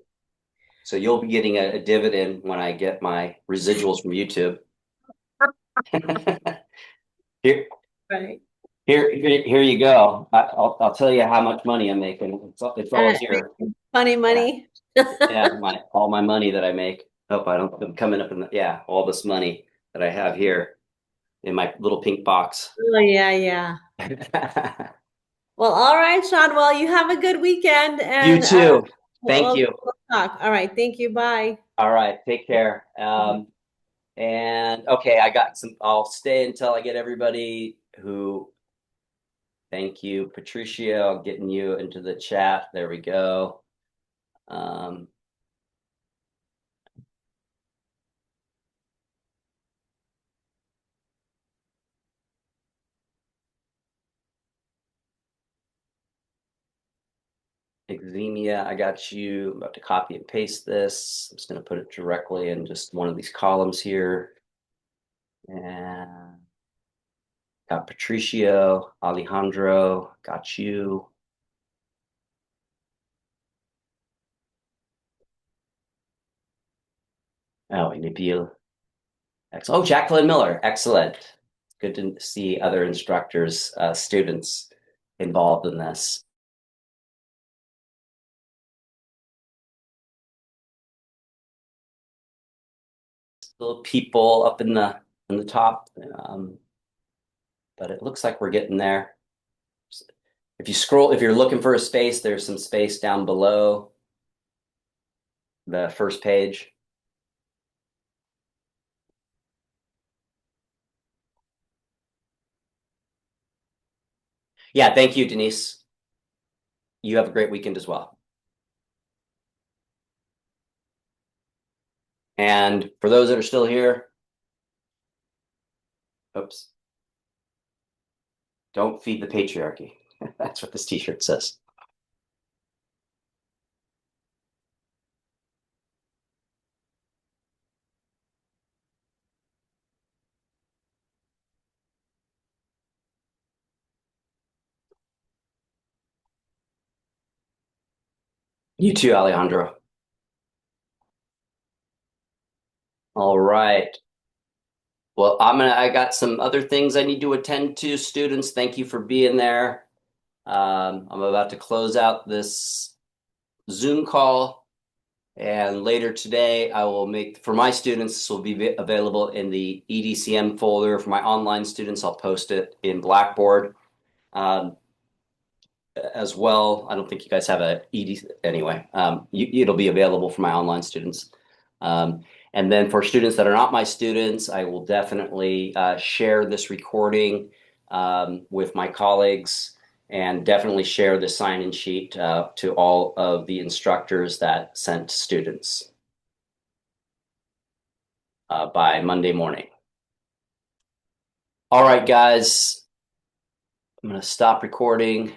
So you'll be getting a dividend when I get my residuals from YouTube. Here, Right. here you go. I'll tell you how much money I'm making. It's all here. Funny Yeah. money. Yeah, all my money that I make. Hope I don't I'm coming up in all this money that I have here in my little pink box. Oh yeah, yeah. Well, all right, Sean. Well, you have a good weekend, You and too. Thank we'll, you. we'll talk. All right. Thank you. Bye. All right, take care. And okay, I'll stay until I get everybody who, thank you, Patricia. I'll getting you into the chat. There we go. Um, Exemia, I got you. I'm about to copy and paste this. I'm just going to put it directly in just one of these columns here. And got Patricio, Alejandro, got you. Oh, and Nabil. Oh, Jacqueline Miller. Excellent. Good to see other instructors, students involved in this. Little people up in the top, but it looks like we're getting there. If you're looking for a space, there's some space down below the first page. Yeah, thank you, Denise. You have a great weekend as well. And for those that are still here, oops, don't feed the patriarchy. That's what this t-shirt says. You too, Alejandro. All right. Well, I got some other things I need to attend to, students. Thank you for being there. I'm about to close out this Zoom call, and later today I will make, for my students, this will be available in the EDCM folder. For my online students, I'll post it in Blackboard as well. I don't think you guys have a ED anyway. It'll be available for my online students. And then for students that are not my students, I will definitely share this recording with my colleagues, and definitely share the sign-in sheet to all of the instructors that sent students by Monday morning. All right, guys, I'm going to stop recording.